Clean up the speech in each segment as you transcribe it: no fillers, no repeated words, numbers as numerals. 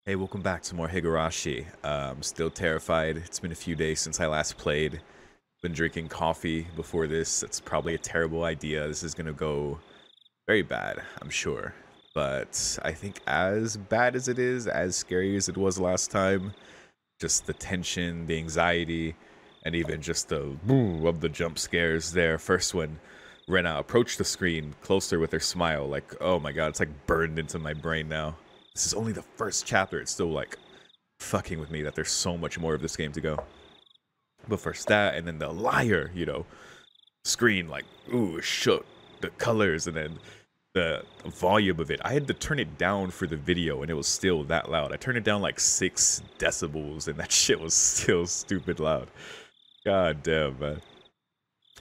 Hey, welcome back to more Higurashi. I'm still terrified. It's been a few days since I last played. Been drinking coffee before this. It's probably a terrible idea. This is gonna go very bad, I'm sure. But I think as bad as it is, as scary as it was last time, just the tension, the anxiety, and even just the boom of the jump scares there. First when Rena approached the screen closer with her smile, like, oh my god, it's like burned into my brain now. This is only the first chapter. It's still like fucking with me that there's so much more of this game to go. But first that, and then the liar, screen like, ooh, shook, the colors, and then the volume of it. I had to turn it down for the video, and it was still that loud. I turned it down like 6 decibels, and that shit was still stupid loud. God damn, man.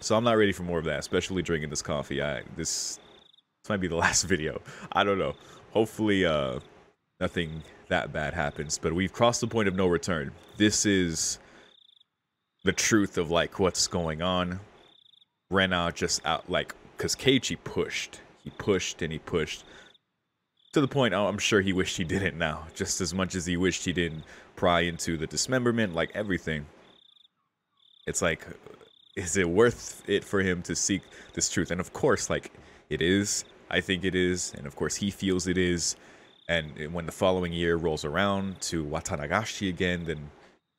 So I'm not ready for more of that, especially drinking this coffee. This might be the last video. I don't know. Hopefully, nothing that bad happens, but we've crossed the point of no return. This is the truth of like what's going on. Rena just out like because Keiichi pushed. He pushed and he pushed to the point I'm sure he wished he didn't now. Just as much as he wished he didn't pry into the dismemberment, like everything. It's like, is it worth it for him to seek this truth? And of course, like, it is. I think it is. And of course, he feels it is. And when the following year rolls around to Watanagashi again, then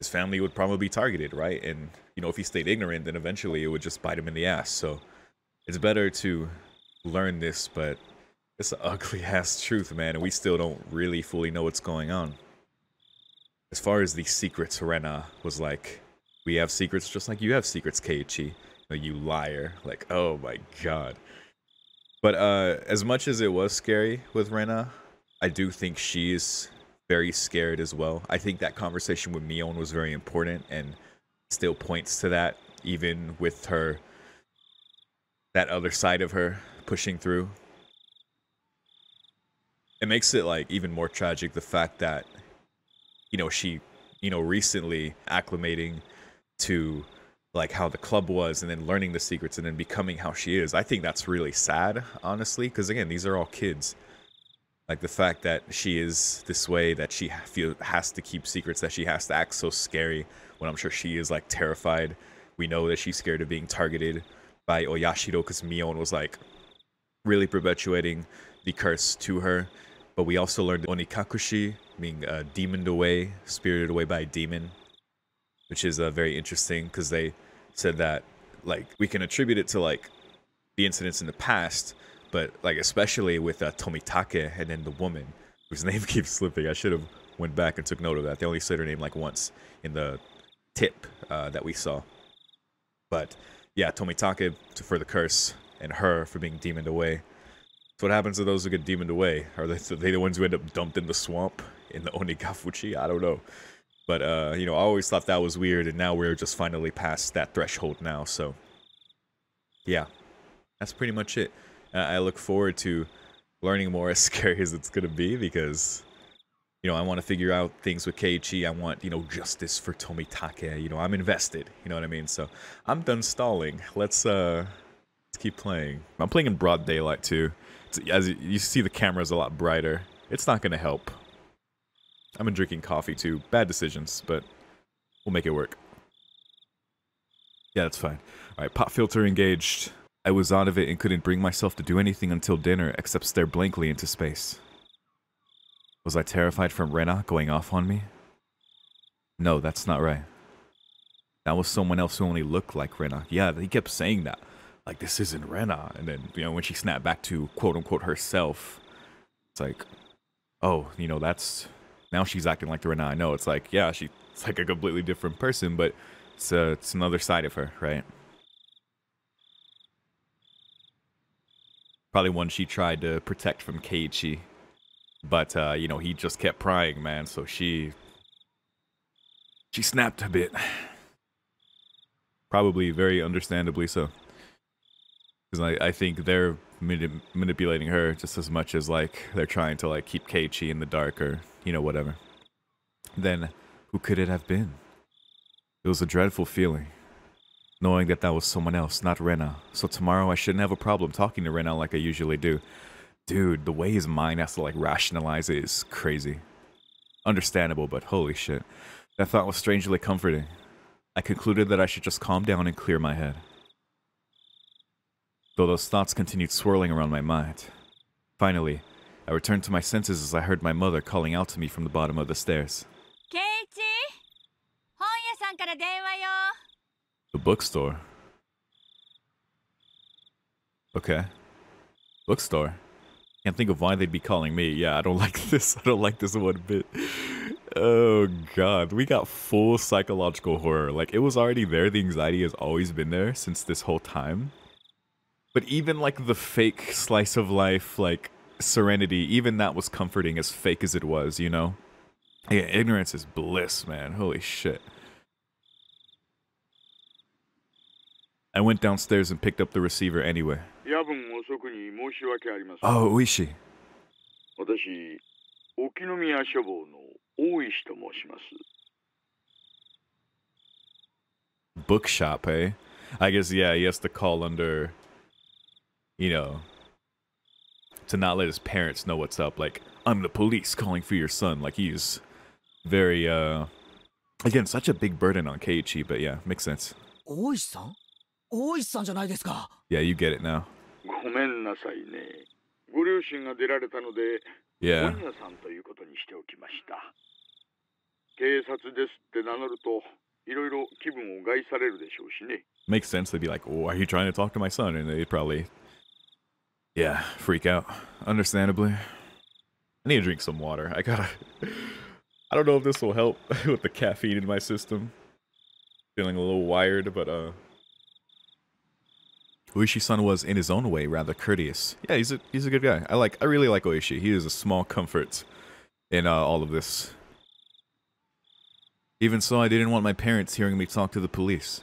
his family would probably be targeted, right? And, if he stayed ignorant, then eventually it would just bite him in the ass. So it's better to learn this, but it's an ugly-ass truth, man, and we still don't really fully know what's going on. As far as the secrets, Rena was like, we have secrets just like you have secrets, Keiichi. You liar. Like, oh my god. But as much as it was scary with Rena, I do think she's very scared as well. I think that conversation with Mion was very important and still points to that, even with her, that other side of her pushing through. It makes it like even more tragic the fact that, she, recently acclimating to like how the club was and then learning the secrets and then becoming how she is. I think that's really sad, honestly, because again, these are all kids. Like the fact that she is this way, that she has to keep secrets, that she has to act so scary when I'm sure she is like terrified. We know that she's scared of being targeted by Oyashiro because Mion was like really perpetuating the curse to her. But we also learned Onikakushi being demoned away, spirited away by a demon, which is very interesting because they said that like we can attribute it to like the incidents in the past, but like especially with Tomitake and then the woman whose name keeps slipping. I should have went back and took note of that. They only said her name like once in the tip that we saw. But yeah, Tomitake for the curse and her for being demoned away. So what happens to those who get demoned away? Are they the ones who end up dumped in the swamp in the Onikakushi? I don't know. But I always thought that was weird, and now we're just finally past that threshold now. So yeah, that's pretty much it. I look forward to learning more, as scary as it's gonna be, because I want to figure out things with Keiichi. I want justice for Tomitake. I'm invested. You know what I mean? So I'm done stalling. Let's keep playing. I'm playing in broad daylight too. As you see, the camera's a lot brighter. It's not gonna help. I've been drinking coffee too. Bad decisions, but we'll make it work. Yeah, that's fine. Alright, pop filter engaged. I was out of it and couldn't bring myself to do anything until dinner except stare blankly into space. Was I terrified from Rena going off on me? No, that's not right. That was someone else who only looked like Rena. Yeah, he kept saying that. Like, this isn't Rena. And then, when she snapped back to quote-unquote herself, it's like, oh, that's... Now she's acting like the Rena I know. It's like, yeah, she's like a completely different person, but it's another side of her, right? Probably one she tried to protect from Keiichi. But, he just kept prying, man, so she snapped a bit. Probably very understandably so. Because I think they're manipulating her just as much as, like, they're trying to, like, keep Keiichi in the dark or, whatever. Then, who could it have been? It was a dreadful feeling, knowing that that was someone else, not Rena. So tomorrow I shouldn't have a problem talking to Rena like I usually do. Dude, the way his mind has to, like, rationalize it is crazy. Understandable, but holy shit. That thought was strangely comforting. I concluded that I should just calm down and clear my head. Though those thoughts continued swirling around my mind. Finally, I returned to my senses as I heard my mother calling out to me from the bottom of the stairs. Keiichi! 本屋さんから電話よ。 The bookstore. Okay. Bookstore. Can't think of why they'd be calling me. Yeah, I don't like this. I don't like this one bit. Oh god, we got full psychological horror. Like, it was already there. The anxiety has always been there since this whole time. But even like the fake slice of life, like serenity, even that was comforting, as fake as it was, you know? Yeah, ignorance is bliss, man. Holy shit. I went downstairs and picked up the receiver anyway. Oh, Oishi. Bookshop, eh? I guess, yeah, he has to call under, you know, to not let his parents know what's up. Like, I'm the police calling for your son. Like, he's very, again, such a big burden on Keiichi, but yeah, makes sense. Oishi-san? Oishi-san じゃないですか。 Yeah, you get it now. ごめんなさいね。ご両親が出られたので、 Yeah. 本屋さんということにしておきました。警察ですって名乗ると、いろいろ気分を害されるでしょうしね。Makes sense. They'd be like, oh, are you trying to talk to my son? And they'd probably, yeah, freak out. Understandably. I need to drink some water. I don't know if this will help with the caffeine in my system. Feeling a little wired, but, Oishi-san was, in his own way, rather courteous. Yeah, he's a good guy. I really like Oishi. He is a small comfort in all of this. Even so, I didn't want my parents hearing me talk to the police.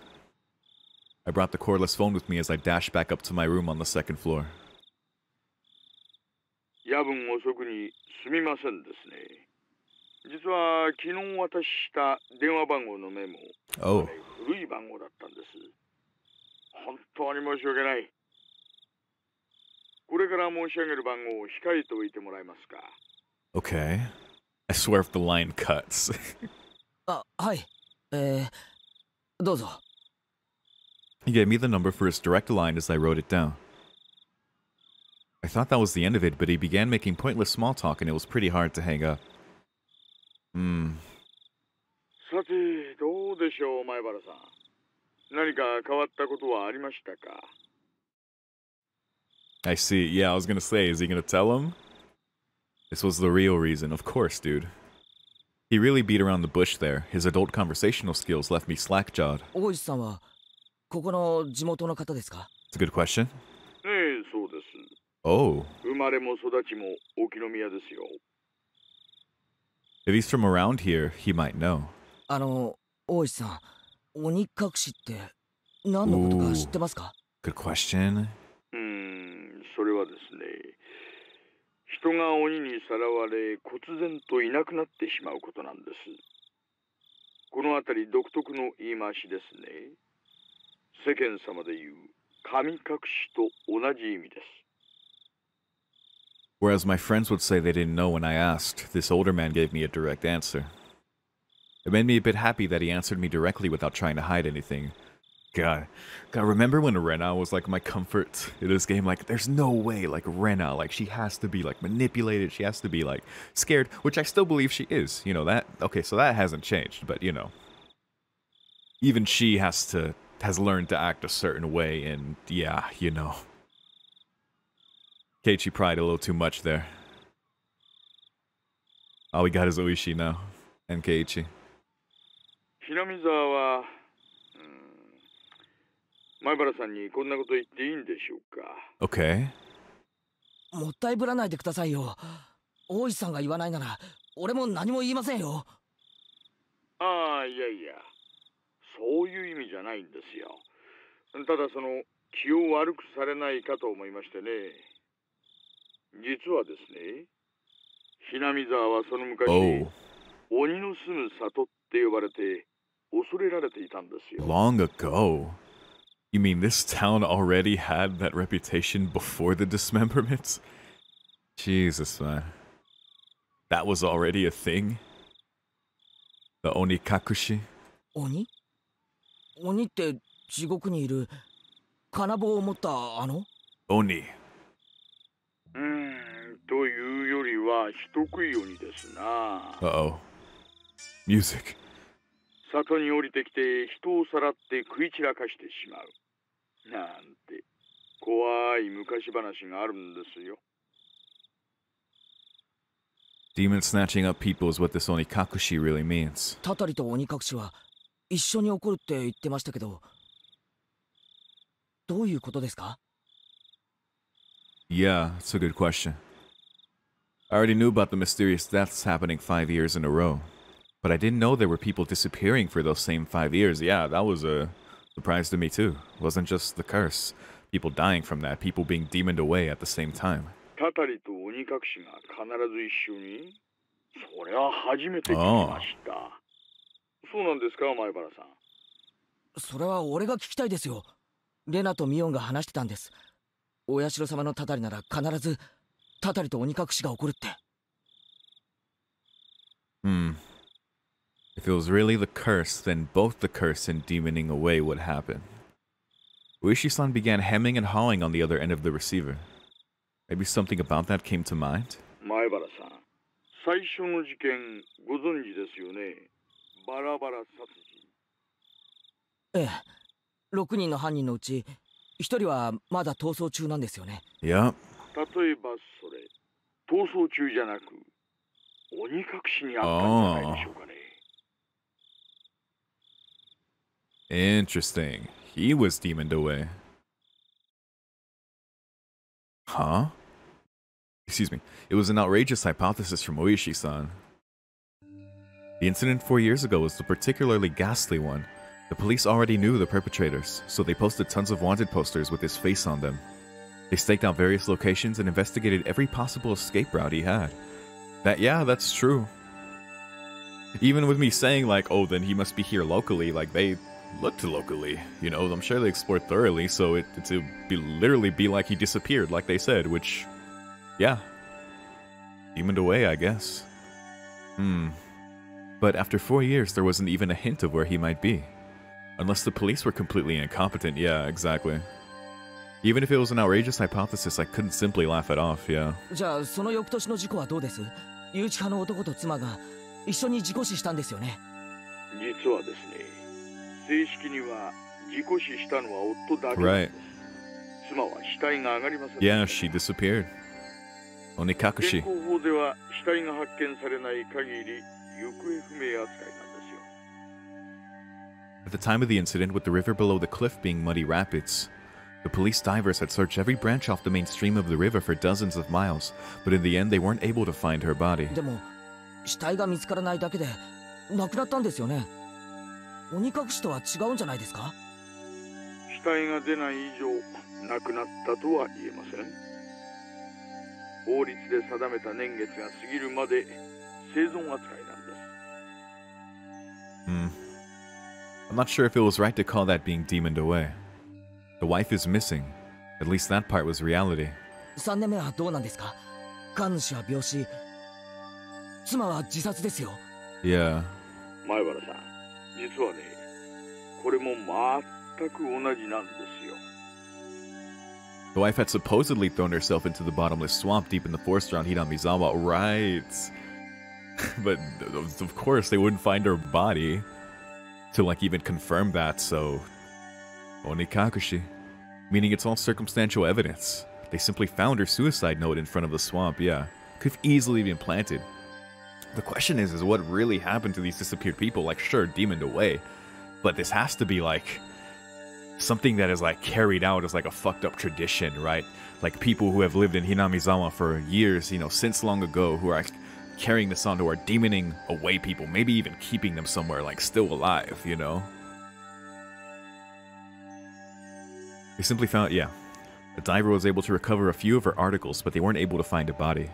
I brought the cordless phone with me as I dashed back up to my room on the second floor. 夜分遅くにすみませんですね。実は昨日渡した電話番号のメモ、Oh. 古い番号だったんです。本当に申し訳ない。これから申し上げる番号を控えておいてもらえますか。 Okay. I swear if the line cuts. あ、はい。どうぞ。 He gave me the number for his direct line as I wrote it down. I thought that was the end of it, but he began making pointless small talk and it was pretty hard to hang up. さて、どうでしょう、前原さん。何か変わったことはありましたか。 I see. Yeah, I was gonna say, is he gonna tell him? This was the real reason, of course, dude. He really beat around the bush there. His adult conversational skills left me slack-jawed. 大石さんはここの地元の方ですか？ It's a good question. ええ、そうです。 Oh. 生まれも育ちも沖宮ですよ。 If he's from around here, he might know. 大石さん、鬼隠しって何のことか知ってますか？ Good question. それはですね、人が鬼にさらわれ、忽然といなくなってしまうことなんです。このあたり独特の言い回しですね。世間様で言う神隠しと同じ意味です。 Whereas my friends would say they didn't know when I asked, this older man gave me a direct answer. It made me a bit happy that he answered me directly without trying to hide anything. God, remember when Rena was like my comfort in this game? Like, there's no way, like, Rena, like, she has to be, like, manipulated, she has to be, like, scared, which I still believe she is, you know, that, okay, so that hasn't changed, but, you know, even she has learned to act a certain way, and, yeah, you know. Keiichi pried a little too much there. All we got is Oishi now, and Keiichi. 平見沢は、前原さんにこんなこと言っていいんでしょうか。 Okay. もったいぶらないでくださいよ。大石さんが言わないなら、俺も何も言いませんよ。ああ、いやいや、そういう意味じゃないんですよ。ただその気を悪くされないかと思いましてね。実はですね、ひなみ沢はその昔、鬼の住む里って呼ばれて恐れられていたんですよ。 Long ago? You mean this town already had that reputation before the dismemberments? Jesus, man. That was already a thing? The Onikakushi? 鬼鬼って地獄にいる金棒を持ったあの Oni. というよりは人食い鬼ですな。 Uh-oh. Music. 里に降りてきて人をさらって食い散らかしてしまう。なんて怖い昔話があるんですよ。 Demon snatching up people is what this Onikakushi really means. たたりと鬼隠しは一緒に起こるって言ってましたけど、どういうことですか？ Yeah, it's a good question. I already knew about the mysterious deaths happening 5 years in a row, but I didn't know there were people disappearing for those same 5 years. Yeah, that was a surprise to me too. It wasn't just the curse. People dying from that, people being demoned away at the same time. たたりと鬼隠しが必ず一緒に？それは初めて聞きました。そうなんですか、前原さん。それは俺が聞きたいですよ。レナとミオンが話してたんです。お社様のたたりなら必ずたたりと鬼隠しが起こるって。If it was really the curse, then both the curse and demoning away would happen. Uishi-san began hemming and hawing on the other end of the receiver. Maybe something about that came to mind? 前原さん、最初の事件ご存知ですよね。バラバラ殺人。ええ、6人の犯人のうち1人はまだ逃走中なんですよね。Yep. 例えばそれ、逃走中じゃなく鬼隠しにあったんじゃないでしょうかね。Interesting. He was demoned away. Huh? Excuse me. It was an outrageous hypothesis from Oishi-san. The incident 4 years ago was a particularly ghastly one. The police already knew the perpetrators, so they posted tons of wanted posters with his face on them. They staked out various locations and investigated every possible escape route he had. Yeah, that's true. Even with me saying like, oh, then he must be here locally, like they looked locally, you know, I'm sure they explored thoroughly, so it literally be like he disappeared, like they said, which, yeah, demoned away, I guess. But after 4 years, there wasn't even a hint of where he might be. Unless the police were completely incompetent, yeah, exactly. Even if it was an outrageous hypothesis, I couldn't simply laugh it off, yeah. じゃあその翌年の事故はどうです？誘致派の男と妻が一緒に事故死したんですよね。実はですね、正式には事故死したのは夫だけです。妻は死体が上がりません。Yeah, she disappeared. Onikakushi. 現行法では死体が発見されない限り行方不明扱いなんですよ。 At the time of the incident, with the river below the cliff being muddy rapids, the police divers had searched every branch off the main stream of the river for dozens of miles, but in the end they weren't able to find her body. でも死体が見つからないだけで亡くなったんですよね。鬼隠しとは違うんじゃないですか？死体が出ない以上亡くなったとは言えません。法律で定めた年月が過ぎるまで生存扱いなんです。I'm not sure if it was right to call that being demoned away. The wife is missing. At least that part was reality. 3年目はどうなんですか？神主は病死、妻は自殺ですよ。Yeah. 前原さん、実はね、これも全く同じなんですよ。 The wife had supposedly thrown herself into the bottomless swamp deep in the forest around Hinamizawa. Right. But of course they wouldn't find her body to like even confirm that, so Onikakushi, meaning it's all circumstantial evidence. They simply found her suicide note in front of the swamp. Yeah, could have easily been planted. The question is what really happened to these disappeared people? Like, sure, demoned away, but this has to be like something that is like carried out as like a fucked up tradition, right? Like people who have lived in Hinamizawa for years, you know, since long ago, who are carrying this on, who are demoning away people, maybe even keeping them somewhere like still alive, you know? They simply found, yeah, the diver was able to recover a few of her articles, but they weren't able to find a body.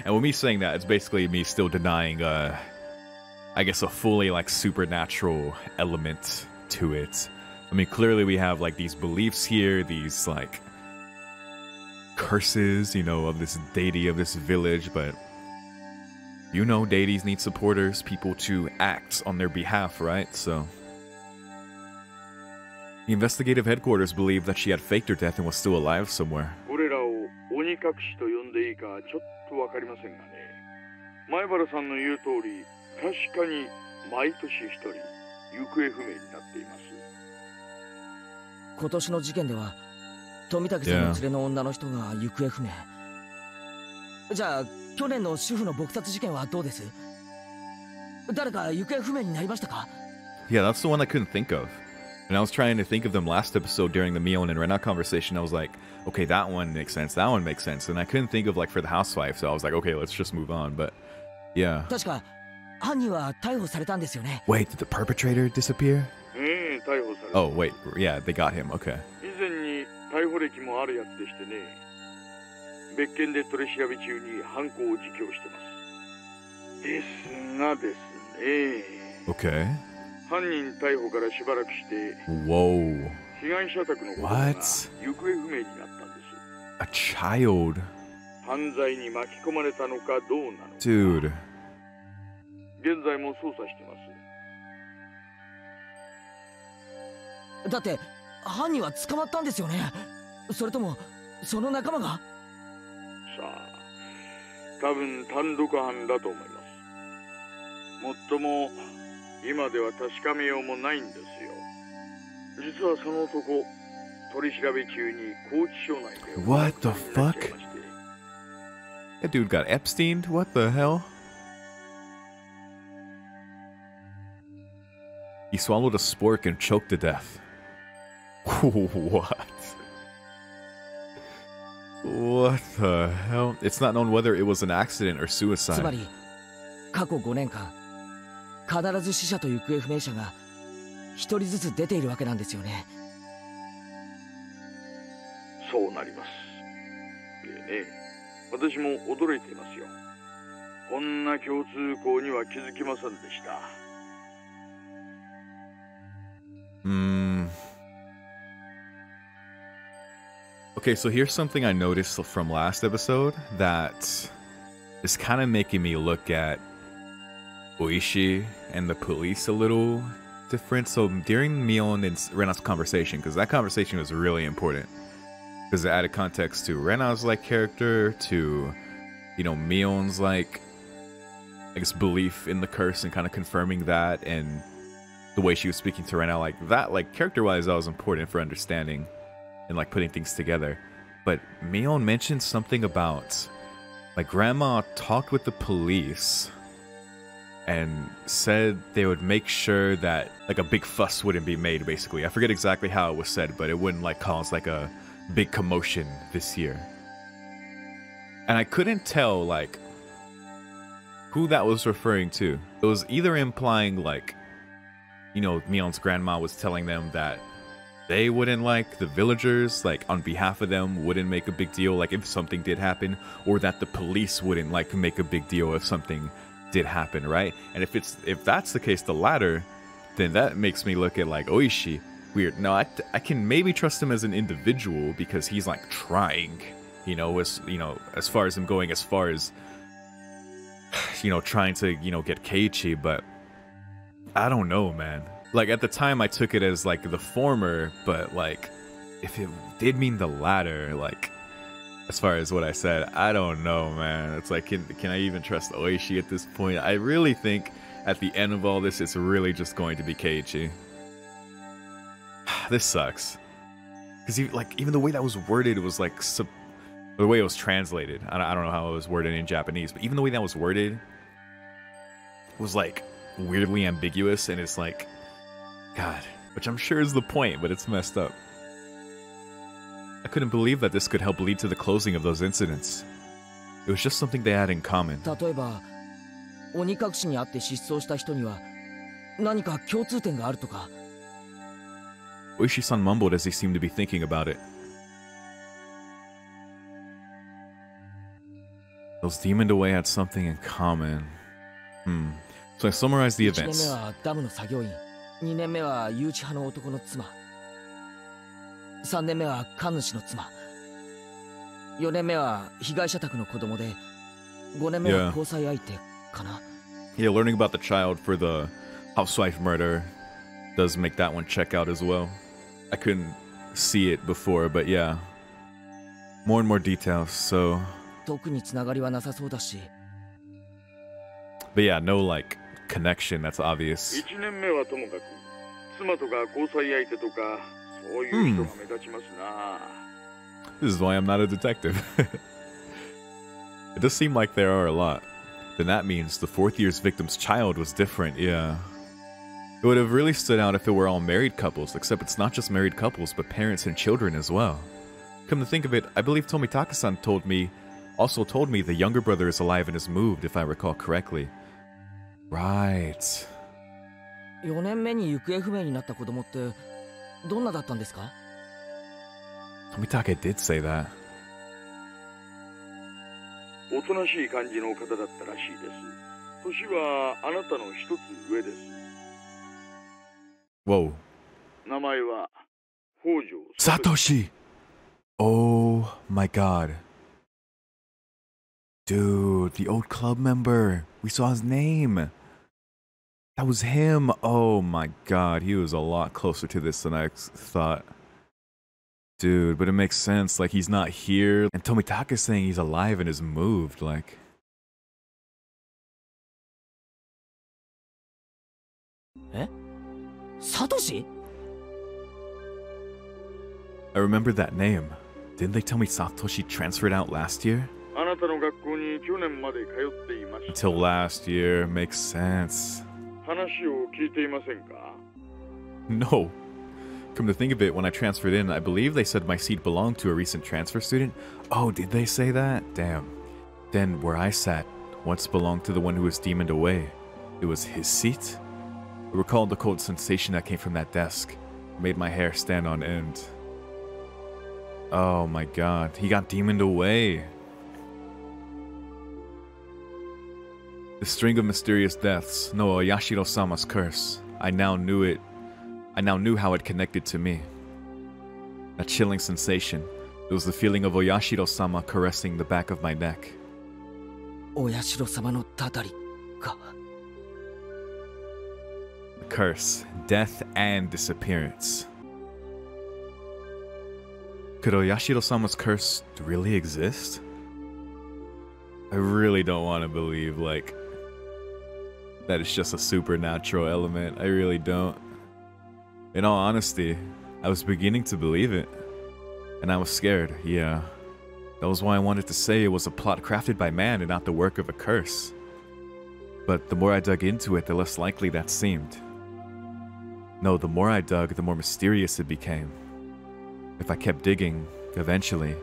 And with me saying that, it's basically me still denying, I guess, a fully like supernatural element to it. I mean, clearly we have like these beliefs here, these like curses, you know, of this deity of this village, but You know, deities need supporters, people to act on their behalf, right? So the investigative headquarters believed that she had faked her death and was still alive somewhere. これらを鬼隠しと呼んでいいかちょっとわかりませんがね。前原さんの言う通り、確かに毎年一人行方不明になっています。今年の事件では富武さんの連れの女の人が行方不明。じゃあ去年の主婦の撲殺事件はどうです？誰か行方不明になりましたか？ Yeah, that's the one I couldn't think of. And I was trying to think of them last episode during the Mion and Rena conversation. I was like, okay, that one makes sense, that one makes sense. And I couldn't think of like for the housewife, so I was like, okay, let's just move on. But yeah. 確か犯人は逮捕されたんですよね。 Wait, did the perpetrator disappear? 逮捕された。Oh, wait, yeah, they got him, okay. 以前に逮捕歴もあるやつでしてね。別件で取り調べ中に犯行を自供してます。ですがですね。Okay. 犯人逮捕からしばらくして、 Whoa. 被害者宅の子供が What? 行方不明になったんです。A child? 犯罪に巻き込まれたのかどうなのか。 Dude. 現在も捜査してます。だって犯人は捕まったんですよね。それともその仲間が？さあ、多分単独犯だと思います。もっとも今では確かめようもないんですよ。実はその男、取り調べ中に拘置所内で What the fuck? That dude got Epsteined? What the hell? He swallowed a spork and choked to death. What? What the hell? It's not known whether it was an accident or つま suicide. り過去5年間必ず死者と行方不明者が一人ずつ出ているわけなんですよね。そうなります。でね、私も驚いていますよ。こんな共通項には気づきませんでした。Okay, so here's something I noticed from last episode that is kind of making me look at Oishi and the police a little different. So during Mion and Rena's conversation, because that conversation was really important, because it added context to Rena's like character, to, you know, Mion's like, I guess, belief in the curse and kind of confirming that, and the way she was speaking to Rena, like that, like character-wise, that was important for understanding and like putting things together. But Mion mentioned something about like grandma talked with the police and said they would make sure that like a big fuss wouldn't be made, basically. I forget exactly how it was said, but it wouldn't like cause like a big commotion this year. And I couldn't tell like who that was referring to. It was either implying like, you know, Mion's grandma was telling them that they wouldn't, like, the villagers, like, on behalf of them, wouldn't make a big deal, like, if something did happen, or that the police wouldn't, like, make a big deal if something did happen, right? And if that's the case, the latter, then that makes me look at, like, Oishi. Weird. No, I can maybe trust him as an individual because he's, like, trying, you know, as far as him going as far as, you know, trying to, you know, get Keiichi, but I don't know, man. Like, at the time, I took it as, like, the former, but, like, if it did mean the latter, like, as far as what I said, I don't know, man. It's like, can I even trust Oishi at this point? I really think, at the end of all this, it's really just going to be Keiichi. This sucks. Because, like, even the way that was worded was, like, the way it was translated. I don't know how it was worded in Japanese, but even the way that was worded was, like, weirdly ambiguous, and it's like, God, which I'm sure is the point, but it's messed up. I couldn't believe that this could help lead to the closing of those incidents. It was just something they had in common. 例えば鬼隠しにあって失踪した人には何か共通点があるとか。 Oishi-san mumbled as he seemed to be thinking about it. Those demoned away had something in common. So I summarized the 1年 events. 目はダムの作業員、2年目は誘致派の男の妻、3年目は神主の妻、4年目は被害者宅の子供で、5年目は交際相手、かな。 Yeah, learning about the child for the housewife murder does make that one check out as well. I couldn't see it before, but yeah. More and more details, so... 特につながりはなさそうだし。 But yeah, no, like, connection, that's obvious. 1年目はともかく、妻とか交際相手とか、そういう人が目立ちますな。This is why I'm not a detective. It does seem like there are a lot. Then that means the fourth year's victim's child was different, yeah. It would have really stood out if it were all married couples, except it's not just married couples, but parents and children as well. Come to think of it, I believe Tomitaka-san also told me the younger brother is alive and has moved, if I recall correctly. Right. 4年目に行方不明になった子供ってどんなだったんですか？ Tomitaka did say that. おとなしい感じの方だったらしいです。年はあなたの一つ上です。 Whoa. 名前は北条 Satoshi! Oh my god. Dude, the old club member. We saw his name. That was him. Oh my god, he was a lot closer to this than I thought. Dude, but it makes sense. Like, he's not here. And Tomitaka's saying he's alive and has moved. Like... Eh? Satoshi? I remember that name. Didn't they tell me Satoshi transferred out last year? あなたの学校に去年まで通っていました。 Until last year. Makes sense. 話を聞いていませんか？ No. Come to think of it, when I transferred in, I believe they said my seat belonged to a recent transfer student. Oh, did they say that? Damn. Then where I sat once belonged to the one who was demoned away. It was his seat? I recalled the cold sensation that came from that desk. It made my hair stand on end. Oh my god, he got demoned away. The string of mysterious deaths, no Yashiro-sama's curse. I now knew how it connected to me. A chilling sensation. It was the feeling of Oyashiro-sama caressing the back of my neck. Oyashiro-sama no tatari ka. A curse, death, and disappearance. Could Oyashiro-sama's curse really exist? I really don't want to believe, like, that it's just a supernatural element. I really don't. In all honesty, I was beginning to believe it. And I was scared, yeah. That was why I wanted to say it was a plot crafted by man and not the work of a curse. But the more I dug into it, the less likely that seemed. No, the more I dug, the more mysterious it became. If I kept digging, eventually,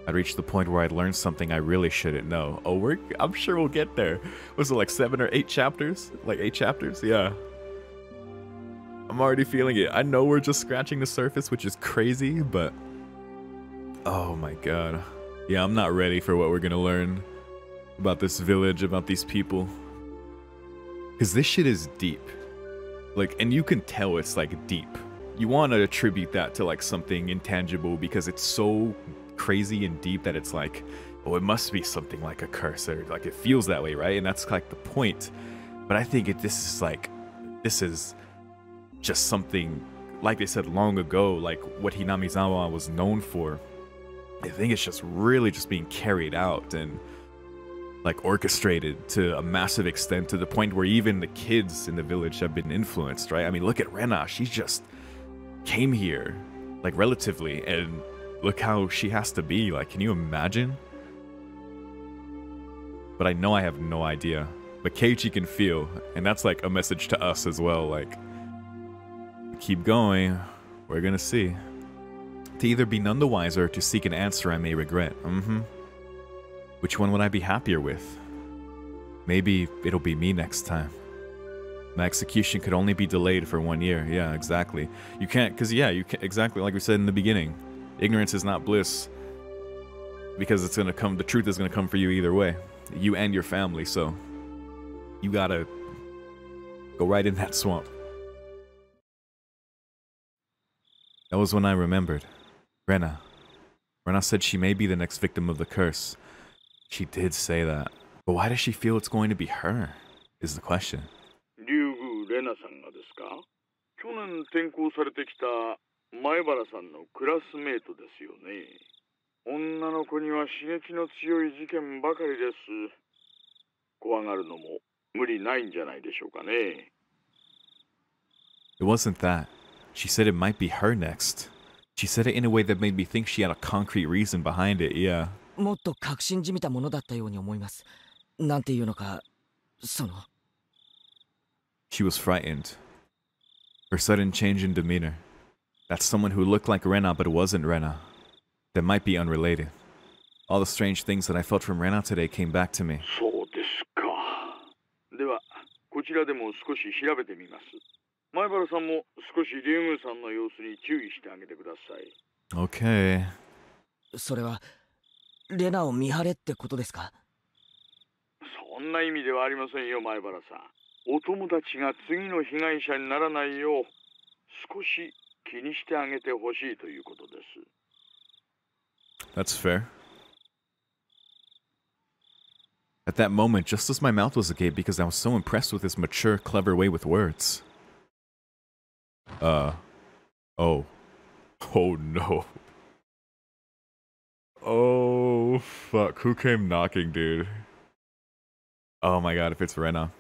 I'd reach the point where I'd learn something I really shouldn't know. Oh, I'm sure we'll get there. Was it like 7 or 8 chapters? Like 8 chapters? Yeah. I'm already feeling it. I know we're just scratching the surface, which is crazy, but... Oh my god. Yeah, I'm not ready for what we're gonna learn about this village, about these people. Because this shit is deep. Like, and you can tell it's, like, deep. You want to attribute that to, like, something intangible because it's so crazy and deep that it's like, oh, it must be something like a curse, or, like, it feels that way, right? And that's, like, the point. But I think this is just something, like they said long ago, like what Hinamizawa was known for. I think it's just really just being carried out and like orchestrated to a massive extent, to the point where even the kids in the village have been influenced, right? I mean, look at Rena. She just came here, like, relatively, and look how she has to be. Like, can you imagine? But I know I have no idea. But Keiichi can feel, and that's like a message to us as well, like, keep going, we're gonna see. To either be none the wiser or to seek an answer I may regret. Which one would I be happier with? Maybe it'll be me next time. My execution could only be delayed for 1 year. Yeah, exactly. You can't, because yeah, you can't, exactly like we said in the beginning. Ignorance is not bliss. Because it's gonna come, the truth is gonna come for you either way. You and your family, so you gotta go right in that swamp. That was when I remembered. Rena. Rena said she may be the next victim of the curse. She did say that. But why does she feel it's going to be her? Is the question. 竜宮レナさんがですか？去年転校されてきた前原さんのクラスメートですよね。女の子には刺激の強い事件ばかりです。怖がるのも無理ないんじゃないでしょうかね。It wasn't that. She said it might be her next. She said it in a way that made me think she had a concrete reason behind it, yeah. もっと確信じみたものだったように思います。なんていうのか、She was frightened. Her sudden change in demeanor. That's someone who looked like Rena but wasn't Rena. That might be unrelated. All the strange things that I felt from Rena today came back to me. そうですか。では、こちらでも少し調べてみます。前原さんも少し竜宮さんの様子に注意してあげてください。Okay. それは、レナを見張れってことですか？そんな意味ではありませんよ、前原さん。お友達が次の被害者にならないよう、少し気にしてあげてほしいということです。That's fair. At that moment, just as my mouth was agape because I was so impressed with his mature, clever way with words. Oh. Oh no. Oh, fuck. Who came knocking, dude? Oh my god, if it's Rena.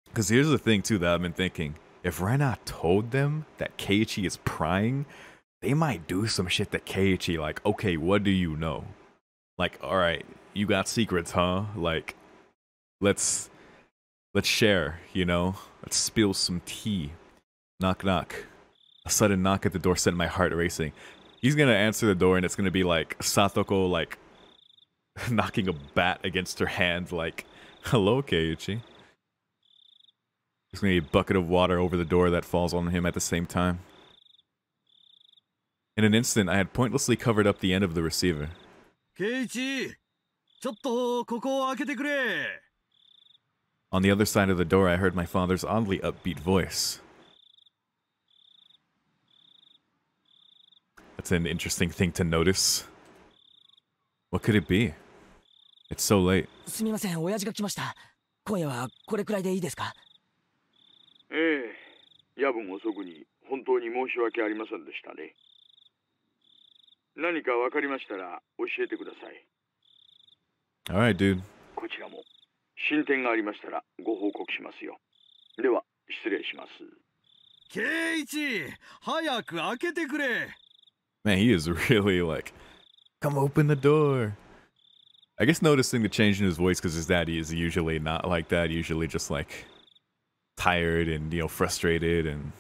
Because here's the thing, too, that I've been thinking. If Rena told them that Keiichi is prying, they might do some shit to Keiichi, like, okay, what do you know? Like, alright, you got secrets, huh? Like, let's share, you know? Let's spill some tea. Knock, knock. A sudden knock at the door sent my heart racing. He's gonna answer the door and it's gonna be like Satoko, like, knocking a bat against her hand, like, hello, Keiichi. There's gonna be a bucket of water over the door that falls on him at the same time. In an instant, I had pointlessly covered up the end of the receiver. Keiichi! ちょっとここを開けてくれ! On the other side of the door, I heard my father's oddly upbeat voice. That's an interesting thing to notice. What could it be? It's so late. すみません、親父が来ました。今夜はこれくらいでいいですか？ええ、夜分遅くに本当に申し訳ありませんでしたね。何か分かりましたら教えてください。Alright, dude. こちらも進展がありましたらご報告しますよ。では、失礼します。ケイイチ、早く開けてくれ! Man, he is really like, come open the door. I guess noticing the change in his voice because his daddy is usually not like that. Usually just like tired and, you know, frustrated and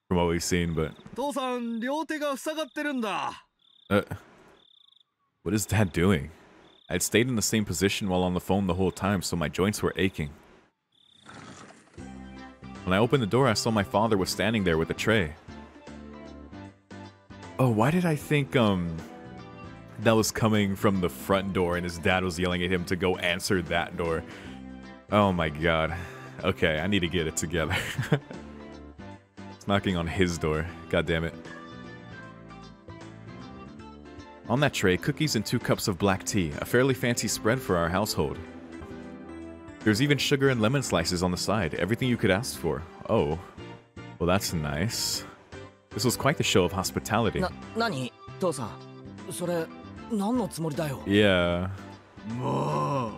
from what we've seen, but... 父さん、両手が塞がってるんだ。What is Dad doing? I had stayed in the same position while on the phone the whole time, so my joints were aching. When I opened the door, I saw my father was standing there with a tray. Oh, why did I think, that was coming from the front door and his dad was yelling at him to go answer that door? Oh my god. Okay, I need to get it together. It's knocking on his door. God damn it. On that tray, cookies and 2 cups of black tea, a fairly fancy spread for our household. There's even sugar and lemon slices on the side, everything you could ask for. Oh, well that's nice. This was quite the show of hospitality. 何? 父さん、それ何のつもりだよ? Yeah. も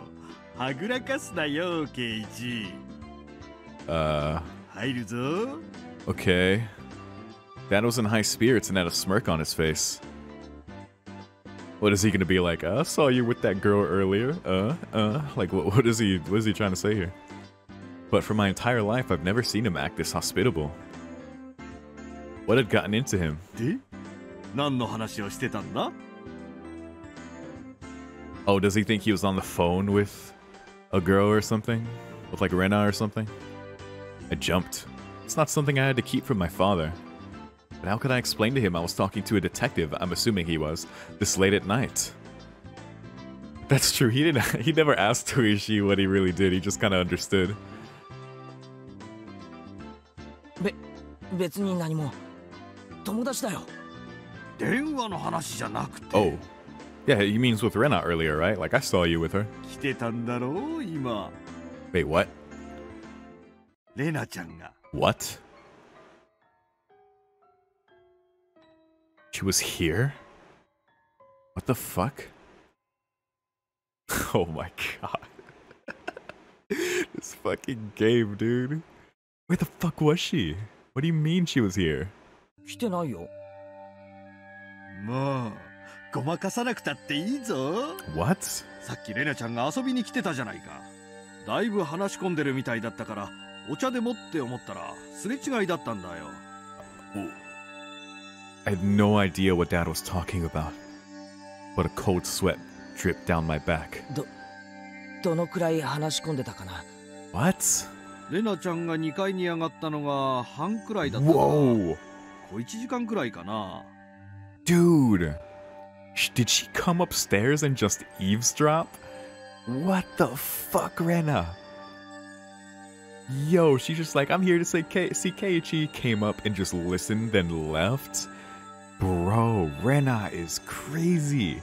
う、はぐらかすなよ、ケイイチ。入るぞ。Okay. Dad was in high spirits and had a smirk on his face. What is he gonna be like? I saw you with that girl earlier. Like what is he trying to say here? But for my entire life, I've never seen him act this hospitable. What had gotten into him? で、何の話をしてたんだ? Oh, does he think he was on the phone with a girl or something? With like Rena or something? I jumped. It's not something I had to keep from my father. But how could I explain to him I was talking to a detective, I'm assuming he was, this late at night? That's true, he never asked Toishi what he really did, he just kind of understood. 別に何も。友達だよ。電話の話じゃなくて。Oh. Yeah, he means with Rena earlier, right? Like, I saw you with her. 来てたんだろう今。 Wait, what? レナちゃんが。 What? She was here? What the fuck? Oh my god. This fucking game, dude. Where the fuck was she? What do you mean she was here? 来てないよ。もうごまかさなくたっていいぞ。 What? さっきレナちゃんが遊びに来てたじゃないか。だいぶ話し込んでるみたいだったからお茶でもって思ったらすれ違いだったんだよ。 I had no idea what Dad was talking about, but a cold sweat dripped down my back. どのくらい話し込んでたかな。 What? レナちゃんが2階に上がったのが半くらいだったから Whoa! 小1時間くらいかな。 Dude! Did she come upstairs and just eavesdrop? What the fuck, Rena? Yo, she's just like, I'm here to see Keiichi, came up and just listened, then left? Bro, Rena is crazy.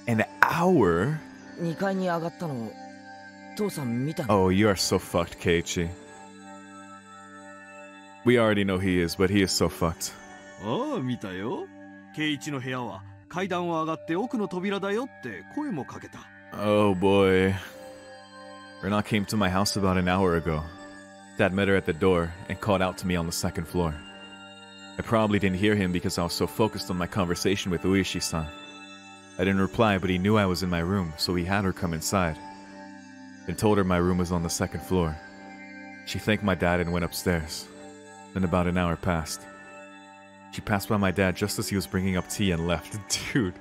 An hour? 2階に上がったの父さん見たの。 Oh, you are so fucked, Keiichi. We already know he is, but he is so fucked. ああ見たよ。ケイイチの部屋は階段を上がって奥の扉だよって声もかけた。 Oh boy. Rena came to my house about an hour ago. Dad met her at the door and called out to me on the second floor. I probably didn't hear him because I was so focused on my conversation with Uishi-san. I didn't reply, but he knew I was in my room, so he had her come inside. Then told her my room was on the second floor. She thanked my dad and went upstairs. Then about an hour passed. She passed by my dad just as he was bringing up tea and left. Dude.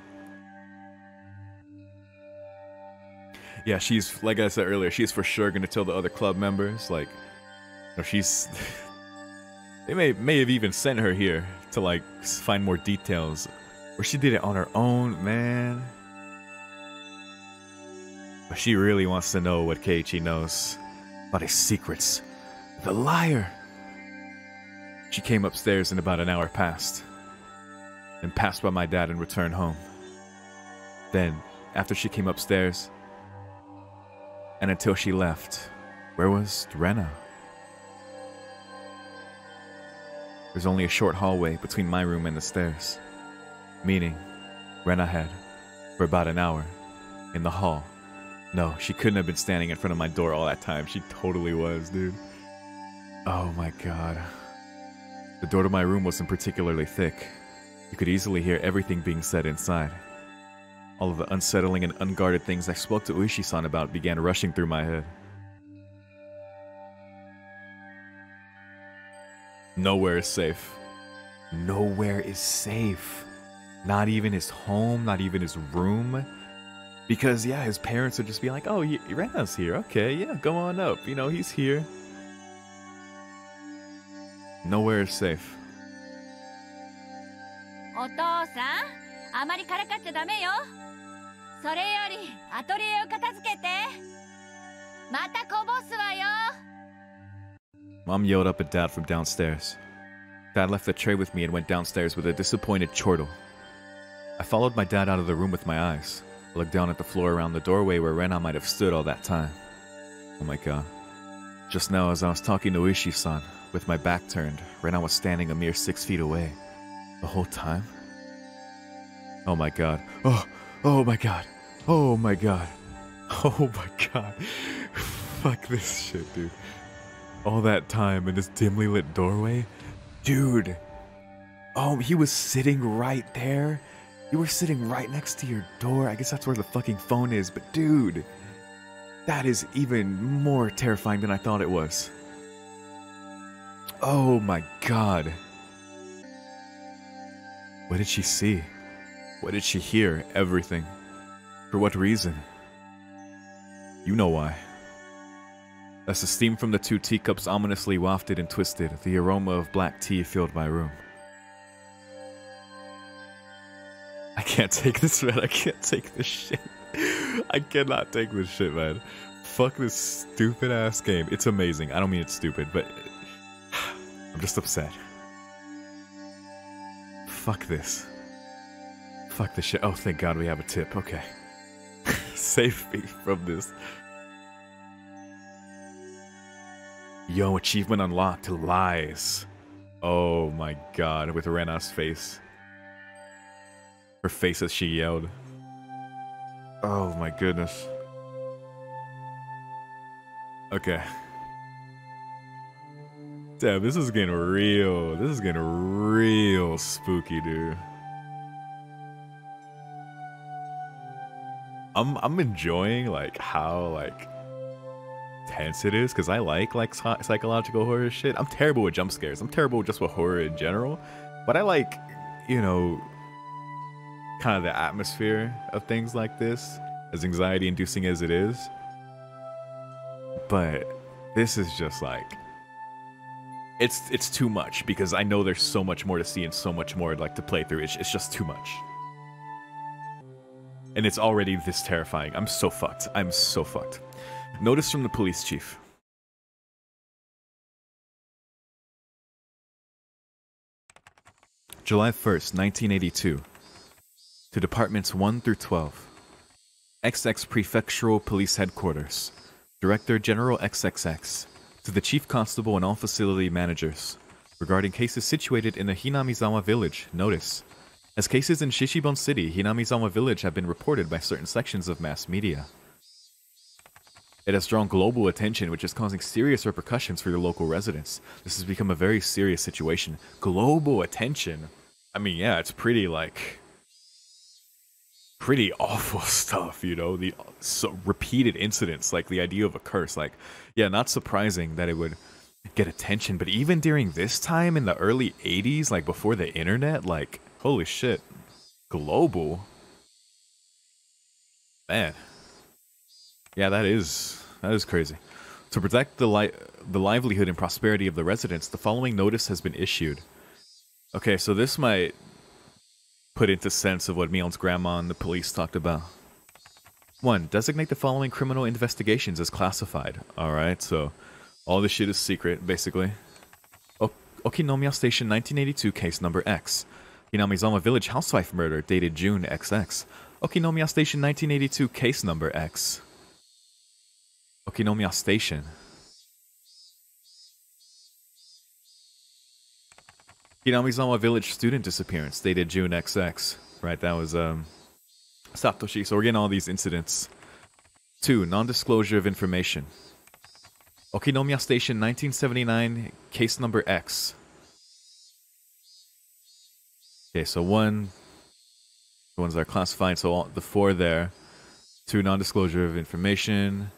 Yeah, she's, like I said earlier, she's for sure gonna tell the other club members, like, no, she's... They may have even sent her here to, like, find more details. Or she did it on her own, man. But she really wants to know what Keiichi knows about his secrets. The liar! She came upstairs and about an hour passed. Then passed by my dad and returned home. Then, after she came upstairs, and until she left, where was Rena? There's only a short hallway between my room and the stairs. Meaning, Rena had, for about an hour, in the hall. No, she couldn't have been standing in front of my door all that time. She totally was, dude. Oh my god. The door to my room wasn't particularly thick. You could easily hear everything being said inside. All of the unsettling and unguarded things I spoke to Uishi-san about began rushing through my head. Nowhere is safe. Nowhere is safe. Not even his home, not even his room. Because, yeah, his parents would just be like, oh, Rena's here. Okay, yeah, go on up. You know, he's here. Nowhere is safe. お父さん、あまりからかっちゃダメよ。それよりアトリエを片付けて。またこぼすわよ。 Mom yelled up at Dad from downstairs. Dad left the tray with me and went downstairs with a disappointed chortle. I followed my dad out of the room with my eyes. I looked down at the floor around the doorway where Rena might have stood all that time. Oh my god. Just now as I was talking to Ishii-san, with my back turned, Rena was standing a mere 6 feet away. The whole time? Oh my god. Oh my god. Oh my god. Oh my god. Fuck this shit, dude. All that time in this dimly lit doorway? Dude. Oh, he was sitting right there? You were sitting right next to your door? I guess that's where the fucking phone is, but dude. That is even more terrifying than I thought it was. Oh my god. What did she see? What did she hear? Everything. For what reason? You know why. As the steam from the 2 teacups ominously wafted and twisted, the aroma of black tea filled my room. I can't take this, man. I can't take this shit. I cannot take this shit, man. Fuck this stupid ass game. It's amazing. I don't mean it's stupid, but I'm just upset. Fuck this. Fuck this shit. Oh, thank God we have a tip. Okay. Save me from this. Yo, achievement unlocked. Lies. Oh my God. With Rena's face. Her face as she yelled. Oh my goodness. Okay. Damn, this is getting real. This is getting real spooky, dude. I'm enjoying like how like tense it is because I like psychological horror shit. I'm terrible with jump scares. I'm terrible just with horror in general, but I like, you know, kind of the atmosphere of things like this, as anxiety inducing as it is. But this is just like it's too much because I know there's so much more to see and so much more like to play through. It's just too much. And it's already this terrifying. I'm so fucked. I'm so fucked. Notice from the police chief. July 1st, 1982. To Departments 1 through 12. XX Prefectural Police Headquarters. Director General XXX. To the Chief Constable and all facility managers. Regarding cases situated in the Hinamizawa village, notice. As cases in Shishibon City, Hinamizawa village have been reported by certain sections of mass media. It has drawn global attention, which is causing serious repercussions for your local residents. This has become a very serious situation. Global attention? I mean, yeah, it's pretty, like, pretty awful stuff, you know? The repeated incidents, like the idea of a curse. Like, yeah, not surprising that it would get attention, but even during this time in the early 80s, like before the internet, like, holy shit. Global? Man. Yeah, that is crazy. To protect the livelihood and prosperity of the residents, the following notice has been issued. Okay, so this might put into sense of what Mion's grandma and the police talked about. 1. Designate the following criminal investigations as classified. Alright, so all this shit is secret, basically. Okinomiya Station 1982 case number X. Hinamizawa Village housewife murder dated June XX. Okinomiya Station 1982 case number X. Okinomiya Station. Hinamizawa Village student disappearance dated June XX. Right, that was Satoshi. So we're getting all these incidents. 2. Non-disclosure of information. Okinomiya Station 1979 case number X. Okay, so 1, the ones that are classified, so all, the 4 there. 2, non-disclosure of information.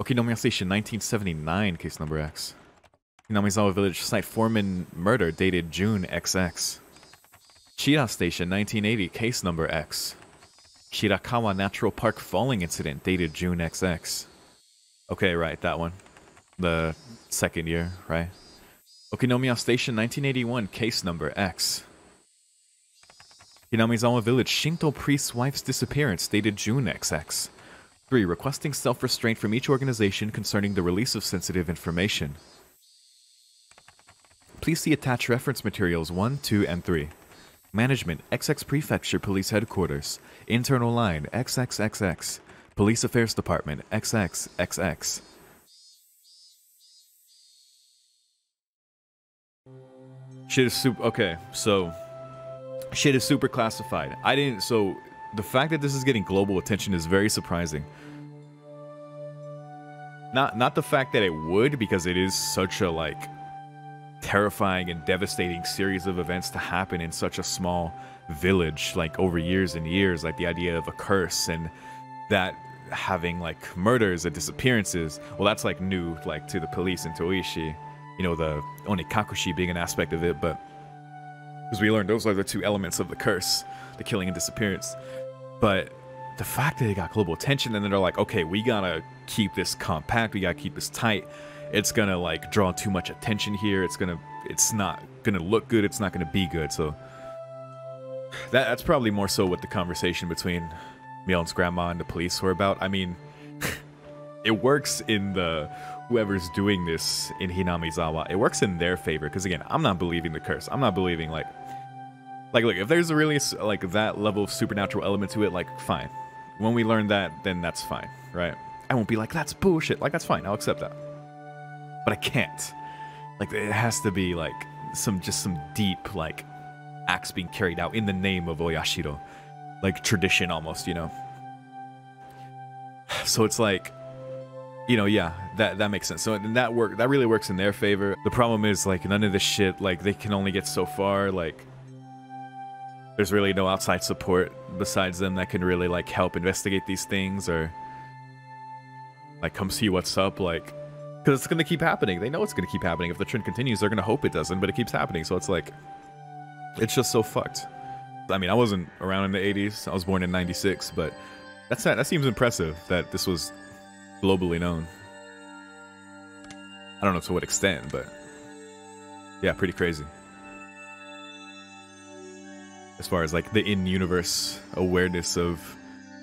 Okinomiya Station 1979 case number X. Hinamizawa Village site foreman murder dated June XX. Shira Station 1980 case number X. Shirakawa Natural Park falling incident dated June XX. Okay, right, that one. The second year, right? Okinomiya Station 1981 case number X. Hinamizawa Village Shinto priest's wife's disappearance dated June XX. 3. Requesting self-restraint from each organization concerning the release of sensitive information. Please see attached reference materials 1, 2, and 3. Management, XX Prefecture Police Headquarters. Internal line, XXXX. Police Affairs Department, XXXX. Shit is super... Okay, so... Shit is super classified. So, the fact that this is getting global attention is very surprising. Not the fact that it would, because it is such a, like, terrifying and devastating series of events to happen in such a small village, like, over years and years. Like, the idea of a curse and that having, like, murders and disappearances. Well, that's, like, new, like, to the police and to Oishi. You know, the Onikakushi being an aspect of it, but... Because we learned those are the 2 elements of the curse, the killing and disappearance. But the fact that it got global attention, and then they're like, okay, we gotta keep this compact, we gotta keep this tight. It's gonna like draw too much attention here. It's not gonna look good. It's not gonna be good. So that's probably more so what the conversation between Mion's grandma and the police were about. I mean, it works in the whoever's doing this in Hinamizawa. It works in their favor because again, I'm not believing the curse. I'm not believing like Like, look, if there's a really, like, that level of supernatural element to it, like, fine. When we learn that, then that's fine, right? I won't be like, that's bullshit. Like, that's fine. I'll accept that. But I can't. Like, it has to be, like, some deep, like, acts being carried out in the name of Oyashiro. Like, tradition almost, you know? So it's like, you know, yeah, that makes sense. So that really works in their favor. The problem is, like, none of this shit, like, they can only get so far, like, there's really no outside support besides them that can really, like, help investigate these things or, like, come see what's up, like, because it's gonna keep happening. They know it's gonna keep happening. If the trend continues, they're gonna hope it doesn't, but it keeps happening, so it's like, it's just so fucked. I mean, I wasn't around in the 80s. I was born in 96, but that seems impressive that this was globally known. I don't know to what extent, but yeah, pretty crazy. As far as like the in-universe awareness of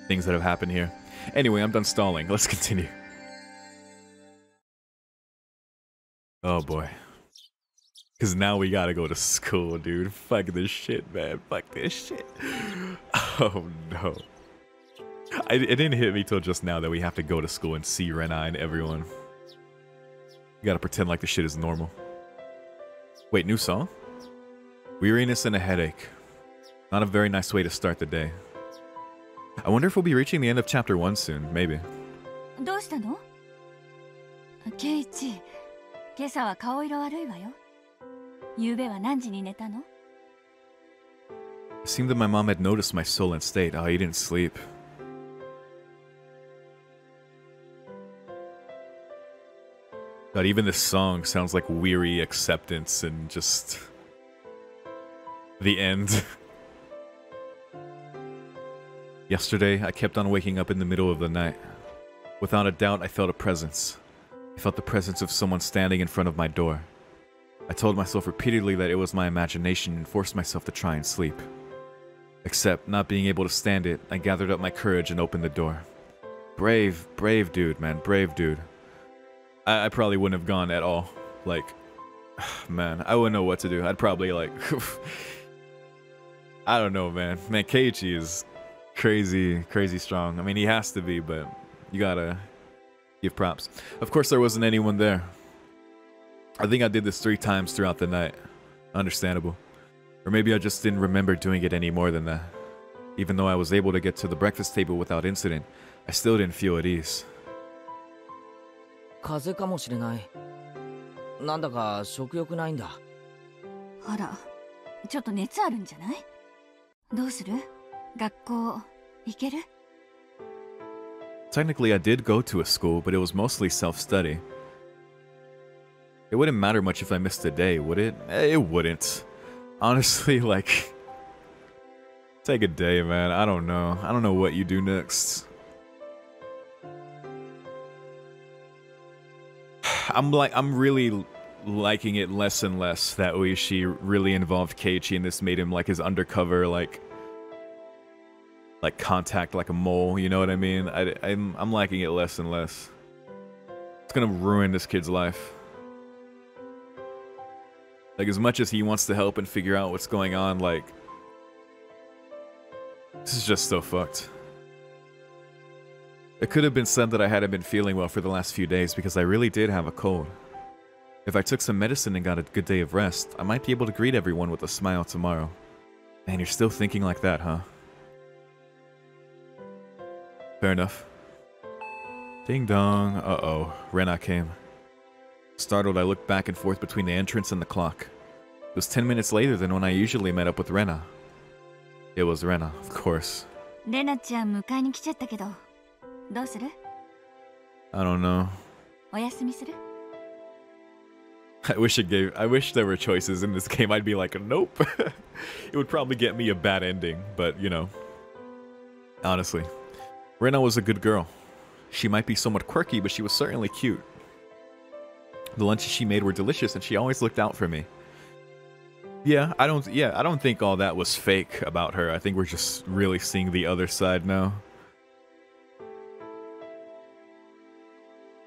things that have happened here. Anyway, I'm done stalling. Let's continue. Oh boy. Because now we gotta go to school, dude. Fuck this shit, man. Fuck this shit. Oh no. It didn't hit me till just now that we have to go to school and see Rena and everyone. You gotta pretend like the shit is normal. Wait, new song? Weariness and a headache. Not a very nice way to start the day. I wonder if we'll be reaching the end of chapter 1 soon. Maybe. どうしたの？ケイチ、今朝は顔色悪いわよ。昨夜は何時に寝たの？ It seemed that my mom had noticed my sullen state. Oh, you didn't sleep. God, even this song sounds like weary acceptance and just the end. Yesterday, I kept on waking up in the middle of the night. Without a doubt, I felt a presence. I felt the presence of someone standing in front of my door. I told myself repeatedly that it was my imagination and forced myself to try and sleep. Except, not being able to stand it, I gathered up my courage and opened the door. Brave dude, man, brave dude. I probably wouldn't have gone at all. Like, man, I wouldn't know what to do. I'd probably, like, I don't know, man. Man, Keiichi is crazy strong. I mean, he has to be, but you gotta give props. Of course, there wasn't anyone there. I think I did this 3 times throughout the night. Understandable. Or maybe I just didn't remember doing it any more than that. Even though I was able to get to the breakfast table without incident, I still didn't feel at ease. 風邪かもしれない。なんだか食欲ないんだ。あら、ちょっと熱あるんじゃない？どうする？学校行ける？ Technically, I did go to a school, but it was mostly self-study. It wouldn't matter much if I missed a day, would it? It wouldn't. Honestly, like, take a day, man. I don't know. I don't know what you do next. I'm really liking it less and less that Oishi really involved Keiichi and this made him like his undercover, like contact, like a mole, you know what I mean? I'm liking it less and less. It's gonna ruin this kid's life. Like, as much as he wants to help and figure out what's going on, like, this is just so fucked. It could have been said that I hadn't been feeling well for the last few days because I really did have a cold. If I took some medicine and got a good day of rest, I might be able to greet everyone with a smile tomorrow. Man, you're still thinking like that, huh? Fair enough. Ding dong. Uh-oh. Rena came. Startled, I looked back and forth between the entrance and the clock. It was 10 minutes later than when I usually met up with Rena. It was Rena, of course. レナちゃん迎えに来ちゃったけど、どうする？ I don't know. お休みする？ I wish there were choices in this game. I'd be like, nope. It would probably get me a bad ending, but you know. Honestly. Rena was a good girl. She might be somewhat quirky, but she was certainly cute. The lunches she made were delicious, and she always looked out for me. Yeah, I don't think all that was fake about her. I think we're just really seeing the other side now.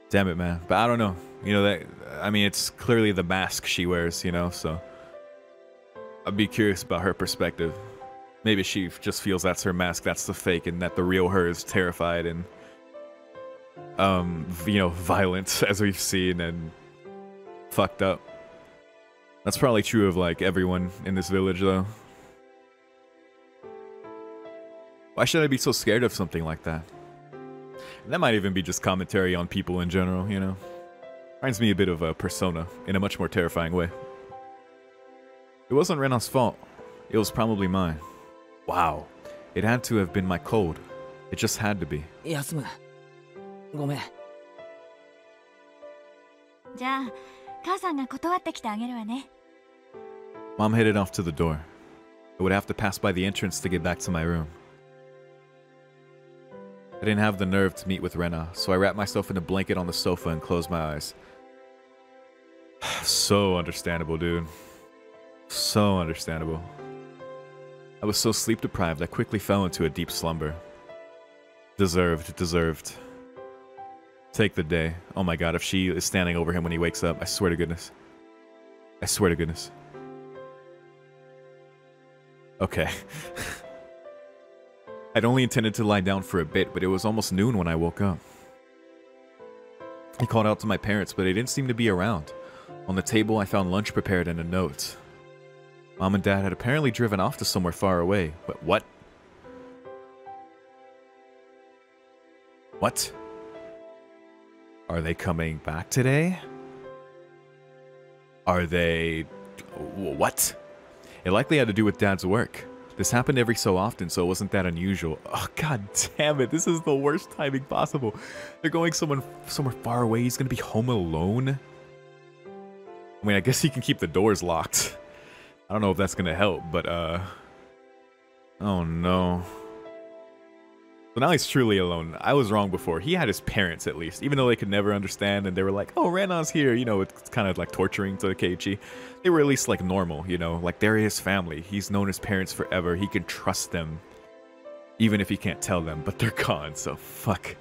Damn it, man. But I don't know. You know, that, I mean, it's clearly the mask she wears, you know, so. I'd be curious about her perspective. Maybe she just feels that's her mask, that's the fake, and that the real her is terrified and, you know, violent, as we've seen, and fucked up. That's probably true of, like, everyone in this village, though. Why should I be so scared of something like that? And that might even be just commentary on people in general, you know? Reminds me a bit of a Persona, in a much more terrifying way. It wasn't Rena's fault. It was probably mine. Wow. It had to have been my cold. It just had to be. 休む。ごめん。じゃあ母さんが断ってきてあげるわね。 Mom headed off to the door. I would have to pass by the entrance to get back to my room. I didn't have the nerve to meet with Rena, so I wrapped myself in a blanket on the sofa and closed my eyes. So understandable, dude. So understandable. I was so sleep deprived I quickly fell into a deep slumber. Deserved. Take the day. Oh my god, if she is standing over him when he wakes up, I swear to goodness. I swear to goodness. Okay. I'd only intended to lie down for a bit, but it was almost noon when I woke up. I called out to my parents, but they didn't seem to be around. On the table, I found lunch prepared and a note. Mom and Dad had apparently driven off to somewhere far away, but what? What? Are they coming back today? Are they... what? It likely had to do with Dad's work. This happened every so often, so it wasn't that unusual. Oh, god damn it, this is the worst timing possible. They're going somewhere far away, he's gonna be home alone? I mean, I guess he can keep the doors locked. I don't know if that's gonna help, but, oh no. So now he's truly alone. I was wrong before. He had his parents, at least. Even though they could never understand, and they were like, oh, Rena's here. You know, it's kind of like torturing to Keiichi. They were at least, like, normal, you know? Like, they're his family. He's known his parents forever. He can trust them. Even if he can't tell them. But they're gone, so fuck.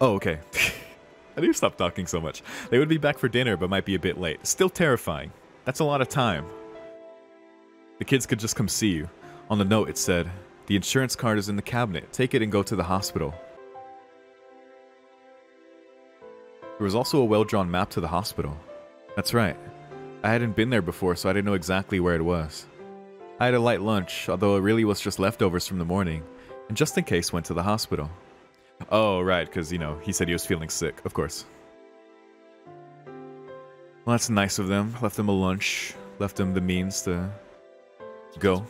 Oh, okay. I need to stop talking so much. They would be back for dinner, but might be a bit late. Still terrifying. That's a lot of time. The kids could just come see you. On the note, it said... the insurance card is in the cabinet. Take it and go to the hospital. There was also a well-drawn map to the hospital. That's right. I hadn't been there before, so I didn't know exactly where it was. I had a light lunch, although it really was just leftovers from the morning, and just in case went to the hospital. Oh, right, because, you know, he said he was feeling sick, of course. Well, that's nice of them. Left them a lunch. Left them the means to go.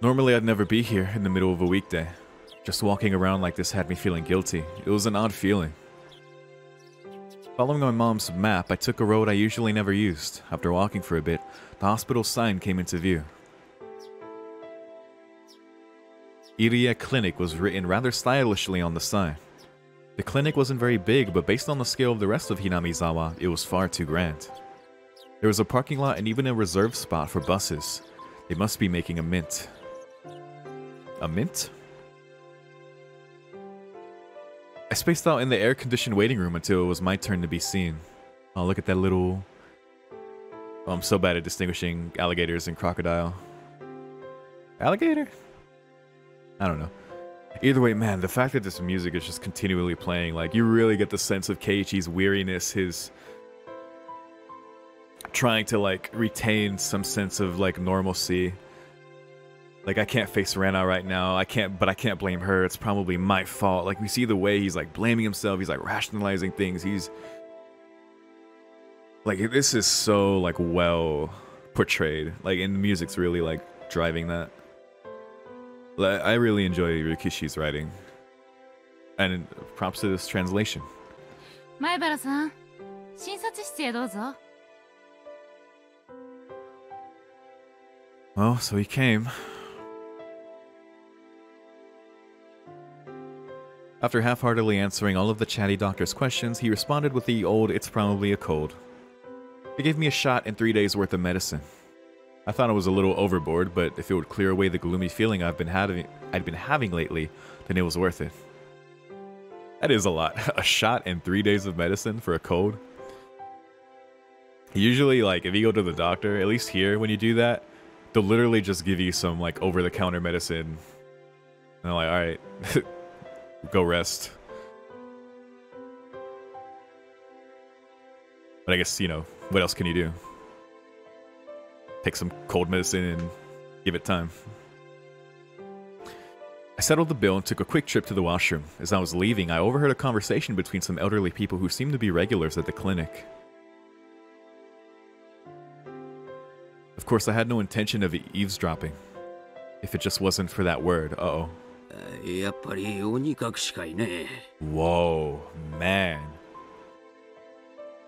Normally I'd never be here in the middle of a weekday. Just walking around like this had me feeling guilty. It was an odd feeling. Following my mom's map, I took a road I usually never used. After walking for a bit, the hospital sign came into view. Irie Clinic was written rather stylishly on the sign. The clinic wasn't very big, but based on the scale of the rest of Hinamizawa, it was far too grand. There was a parking lot and even a reserved spot for buses. They must be making a mint. A mint? I spaced out in the air-conditioned waiting room until it was my turn to be seen. Oh, look at that little... Oh, I'm so bad at distinguishing alligators and crocodile. Alligator? I don't know. Either way, man, the fact that this music is just continually playing, like, you really get the sense of Keiichi's weariness, his... trying to, like, retain some sense of, like, normalcy. Like, I can't face Rena right now, but I can't blame her, it's probably my fault. Like, we see the way he's, like, blaming himself, he's, like, rationalizing things, he's... Like, this is so, like, well portrayed. Like, and the music's really, like, driving that. Like, I really enjoy Rikishi's writing. And props to this translation. 前原さん、診察室へどうぞ。 Well, so he came. After half-heartedly answering all of the chatty doctor's questions, he responded with the old, it's probably a cold. He gave me a shot and 3 days worth of medicine. I thought it was a little overboard, but if it would clear away the gloomy feeling I'd been having lately, then it was worth it. That is a lot. A shot and 3 days of medicine for a cold? Usually, like, if you go to the doctor, at least here, when you do that, they'll literally just give you some, like, over-the-counter medicine. And they're like, alright, go rest. But I guess, you know, what else can you do? Take some cold medicine and give it time. I settled the bill and took a quick trip to the washroom. As I was leaving, I overheard a conversation between some elderly people who seemed to be regulars at the clinic. Of course, I had no intention of eavesdropping. If it just wasn't for that word, uh-oh. やっぱり鬼隠しかいね。 Whoa, man.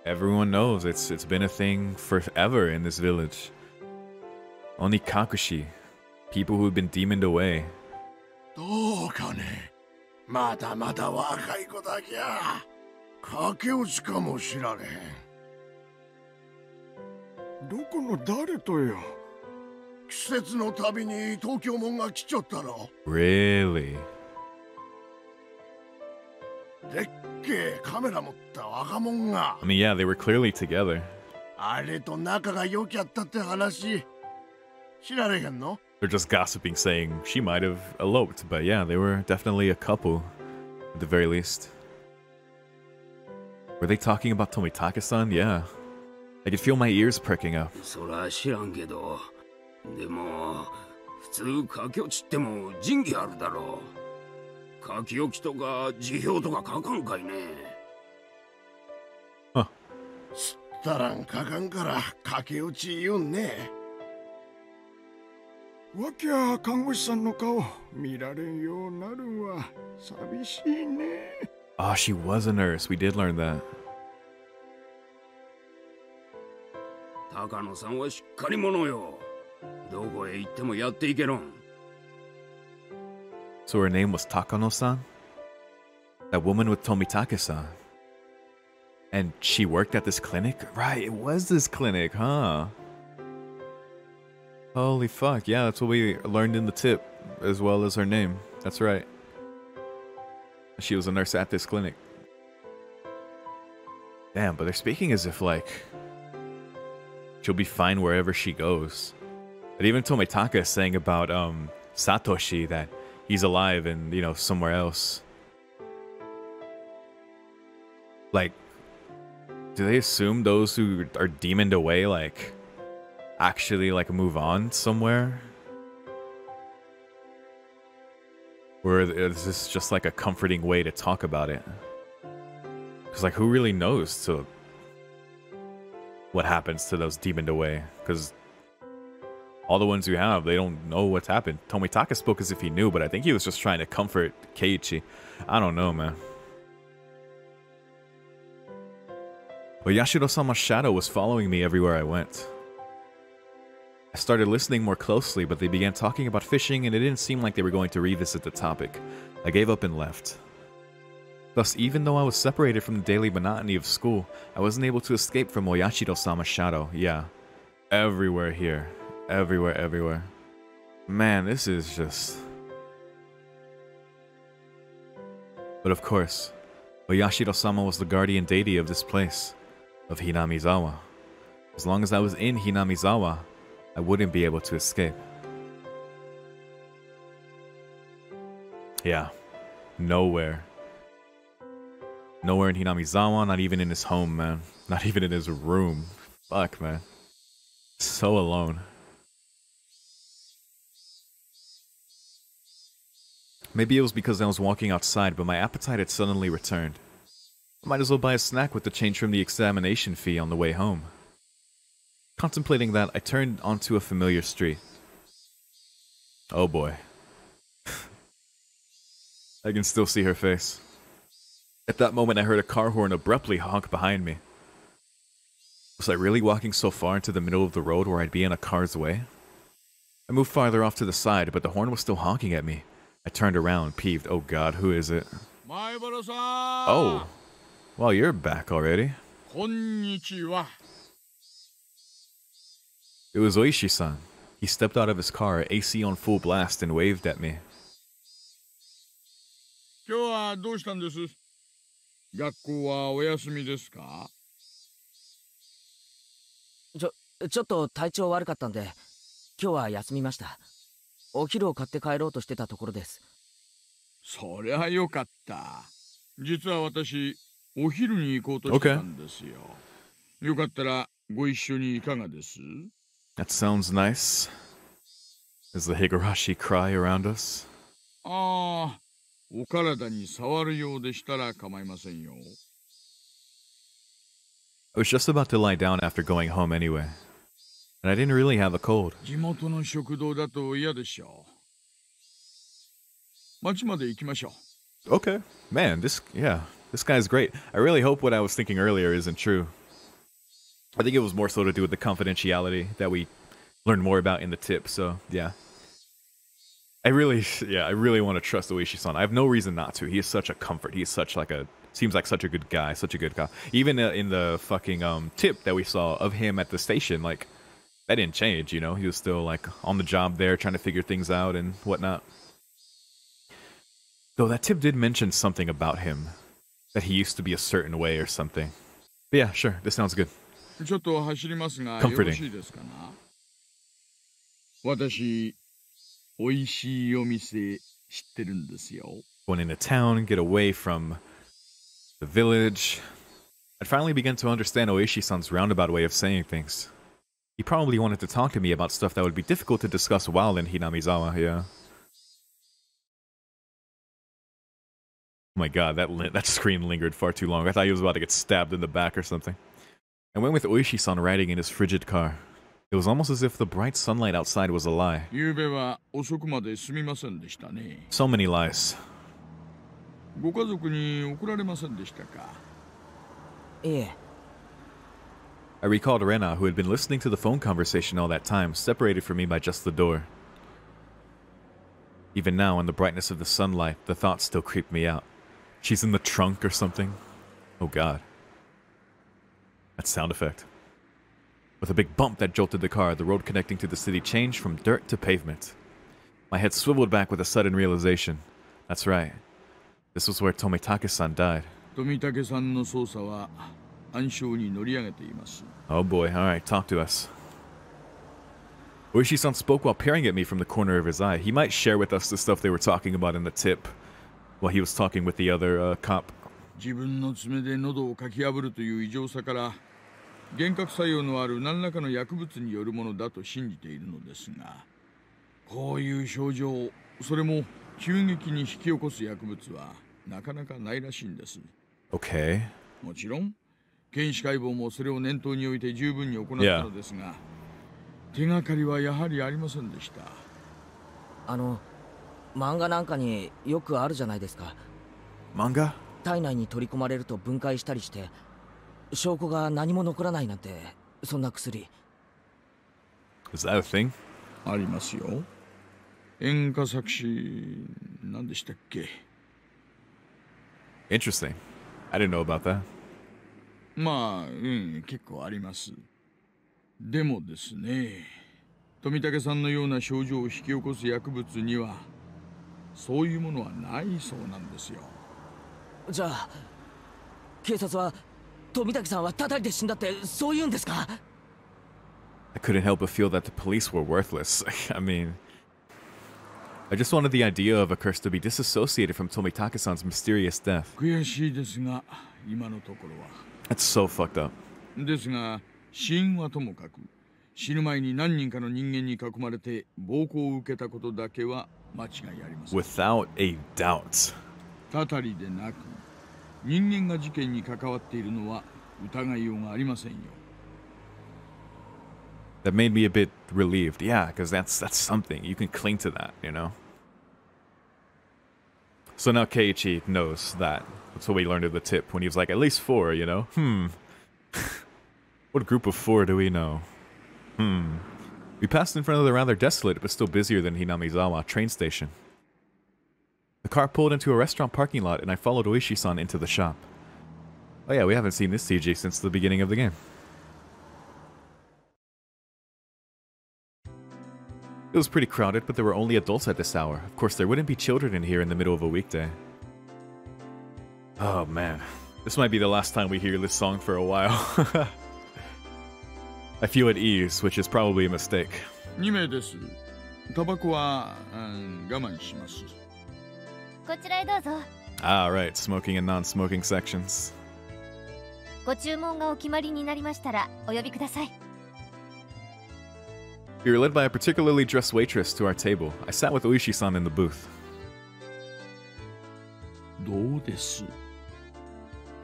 Everyone knows it's been a thing forever in this village. Onikakushi, people who've been demoned away. どうかね。まだまだ若い子だけや。駆け落ちかもしられへん。どこの誰とよ。季節のたびに東京門が来ちょったろ。Really? でっけえカメラ持った若者が。I mean, yeah, they were clearly together. あれと仲が良きゃったって話。知られへんの？ They're just gossiping, saying she might have eloped, but yeah, they were definitely a couple, at the very least. Were they talking about Tomitake-san? Yeah. I could feel my ears perking up. そら知らんけど、でも普通駆け落ちっても仁義あるだろう。書き置きとか辞表とか書かんかいね。すったらん書かんから駆け落ち言うんね。わきゃ看護師さんの顔見られんようなるんは寂しいね。Ah, she was a nurse. We did learn that. 高野さんはしっかり者よ。どこへ行ってもやっていけろん。So her name was Takano-san? That woman with Tomitake-san. And she worked at this clinic? Right, it was this clinic, huh? Holy fuck, yeah, that's what we learned in the tip, as well as her name. That's right. She was a nurse at this clinic. Damn, but they're speaking as if, like, she'll be fine wherever she goes. But even Tomitaka is saying about, Satoshi, that he's alive and, you know, somewhere else. Like, do they assume those who are demoned away, like, actually, like, move on somewhere? Or is this just, like, a comforting way to talk about it? Because, like, who really knows to what happens to those demoned away? Because all the ones who have, they don't know what's happened. Tomitaka spoke as if he knew, but I think he was just trying to comfort Keiichi. I don't know, man. But Yashiro-sama's shadow was following me everywhere I went. I started listening more closely, but they began talking about fishing, and it didn't seem like they were going to revisit the topic. I gave up and left. Thus, even though I was separated from the daily monotony of school, I wasn't able to escape from Oyashiro-sama's shadow. Yeah. Everywhere here. Everywhere, everywhere. Man, this is just... But of course, Oyashiro-sama was the guardian deity of this place, of Hinamizawa. As long as I was in Hinamizawa, I wouldn't be able to escape. Yeah. Nowhere. Nowhere in Hinamizawa, not even in his home, man. Not even in his room. Fuck, man. So alone. Maybe it was because I was walking outside, but my appetite had suddenly returned. I might as well buy a snack with the change from the examination fee on the way home. Contemplating that, I turned onto a familiar street. Oh boy. I can still see her face. At that moment, I heard a car horn abruptly honk behind me. Was I really walking so far into the middle of the road where I'd be in a car's way? I moved farther off to the side, but the horn was still honking at me. I turned around, peeved. Oh god, who is it? Oh. Well, you're back already. Konnichiwa. It was Oishi-san. He stepped out of his car, AC on full blast, and waved at me. 今日はどうしたんです？学校はお休みですか？ちょっと体調悪かったんで、今日は休みました。お昼を買って帰ろうとしてたところです。そりゃよかった。実は私、お昼に行こうとしてたんですよ。よかったらご一緒にいかがです？ That sounds nice. Does the Higurashi cry around us? ああ、お体に触るようでしたら構いませんよ。I was just about to lie down after going home anyway. And I didn't really have a cold. 地元の食堂だと嫌でしょう。町まで行きましょう。Okay. Man, this guy's great. I really hope what I was thinking earlier isn't true. I think it was more so to do with the confidentiality that we learned more about in the tip, so yeah. I really want to trust Oishi-san. I have no reason not to. He is such a comfort. He is seems like such a good guy, such a good guy. Even in the fucking tip that we saw of him at the station, like, that didn't change, you know? He was still, like, on the job there, trying to figure things out and whatnot. Though that tip did mention something about him, that he used to be a certain way or something. But yeah, sure, this sounds good. ちょっと走りますが、よろしいですかな？私、おいしいお店知ってるんですよ。Going into town, get away from the village. I'd finally begin to understand Oishi-san's roundabout way of saying things. He probably wanted to talk to me about stuff that would be difficult to discuss while in Hinamizawa, yeah. Oh my god, that scream lingered far too long. I thought he was about to get stabbed in the back or something. I went with Oishi-san riding in his frigid car. It was almost as if the bright sunlight outside was a lie. 昨夜は遅くまですみませんでしたね。So many lies. ご家族に怒られませんでしたか？いえ。I recalled Rena, who had been listening to the phone conversation all that time, separated from me by just the door. Even now, in the brightness of the sunlight, the thoughts still creep me out. She's in the trunk or something. Oh god. That sound effect. With a big bump that jolted the car, the road connecting to the city changed from dirt to pavement. My head swiveled back with a sudden realization. That's right. This was where Tomitake-san died. Tomitake-sanの捜査は暗礁に乗り上げています。Oh boy, alright, talk to us. Oishi-san spoke while peering at me from the corner of his eye. He might share with us the stuff they were talking about in the tip while he was talking with the other cop. 自分の爪で喉をかき破るという異常さから、幻覚作用のある何らかの薬物によるものだと信じているのですが、こういう症状、それも急激に引き起こす薬物はなかなかないらしいんです。Okay. もちろん、検視解剖もそれを念頭に置いて十分に行ったのですが、手がかりはやはりありませんでした。漫画なんかによくあるじゃないですか。漫画？体内に取り込まれると分解したりして、証拠が何も残らないなんて、そんな薬。Is that a thing? ありますよ。演歌作詞、何でしたっけ？ Interesting. I didn't know about that. まあ、結構あります。でもですね、富武さんのような症状を引き起こす薬物には、そういうものはないそうなんですよ。じゃあ、警察は富武さんは叩いて死んだってそう言うんですか？ I couldn't help but feel that the police were worthless. I mean, I just wanted the idea of a curse to be disassociated from Tomitake-san's mysterious death. 悔しいですが、今のところは。That's so fucked up. ですが、死因はともかく、死ぬ前に何人かの人間に囲まれて暴行を受けたことだけは間違いありません。Without a doubt. たたりでなく、人間が事件に関わっているのは疑いようがありませんよ。That made me a bit relieved. Yeah, because that's something. You can cling to that, you know? So now Keiichi knows that. That's what we learned of the tip when he was like, at least 4, you know? What group of 4 do we know? We passed in front of the rather desolate but still busier than Hinamizawa train station. The car pulled into a restaurant parking lot and I followed Oishi-san into the shop. Oh yeah, we haven't seen this CG since the beginning of the game. It was pretty crowded, but there were only adults at this hour. Of course, there wouldn't be children in here in the middle of a weekday. Oh man, this might be the last time we hear this song for a while. I feel at ease, which is probably a mistake. 2名です。タバコは、我慢します。こちらへどうぞ。Ah, right. Smoking and non-smoking sections. ご注文がお決まりになりましたらお呼びください。We were led by a particularly dressed waitress to our table. I sat with Oishi-san in the booth. どうです？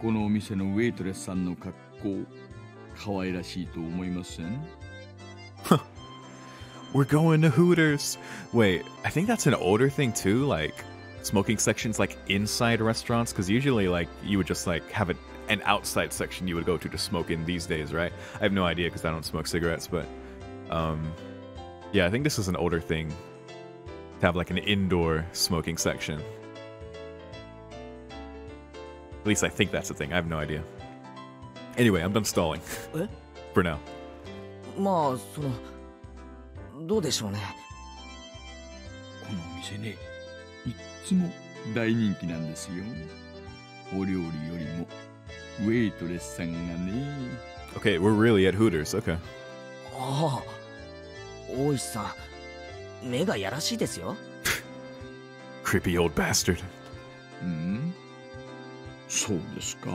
このお店のウェイトレスさんの格好、可愛らしいと思いません？ We're going to Hooters. Wait, I think that's an older thing too, like smoking sections like inside restaurants, because usually like you would just like have an outside section you would go to smoke in these days, right? I have no idea because I don't smoke cigarettes, but yeah, I think this is an older thing to have like an indoor smoking section. At least I think that's a thing. I have no idea. Anyway, I'm done stalling. For now. まあそのどうでしょうね。このお店ね、いっつも大人気なんですよ。お料理よりもウェイトレスさんがね。Okay, we're really at Hooters. Okay. ああ、大石さん、目がやらしいですよ。Creepy old bastard. うん？そうですか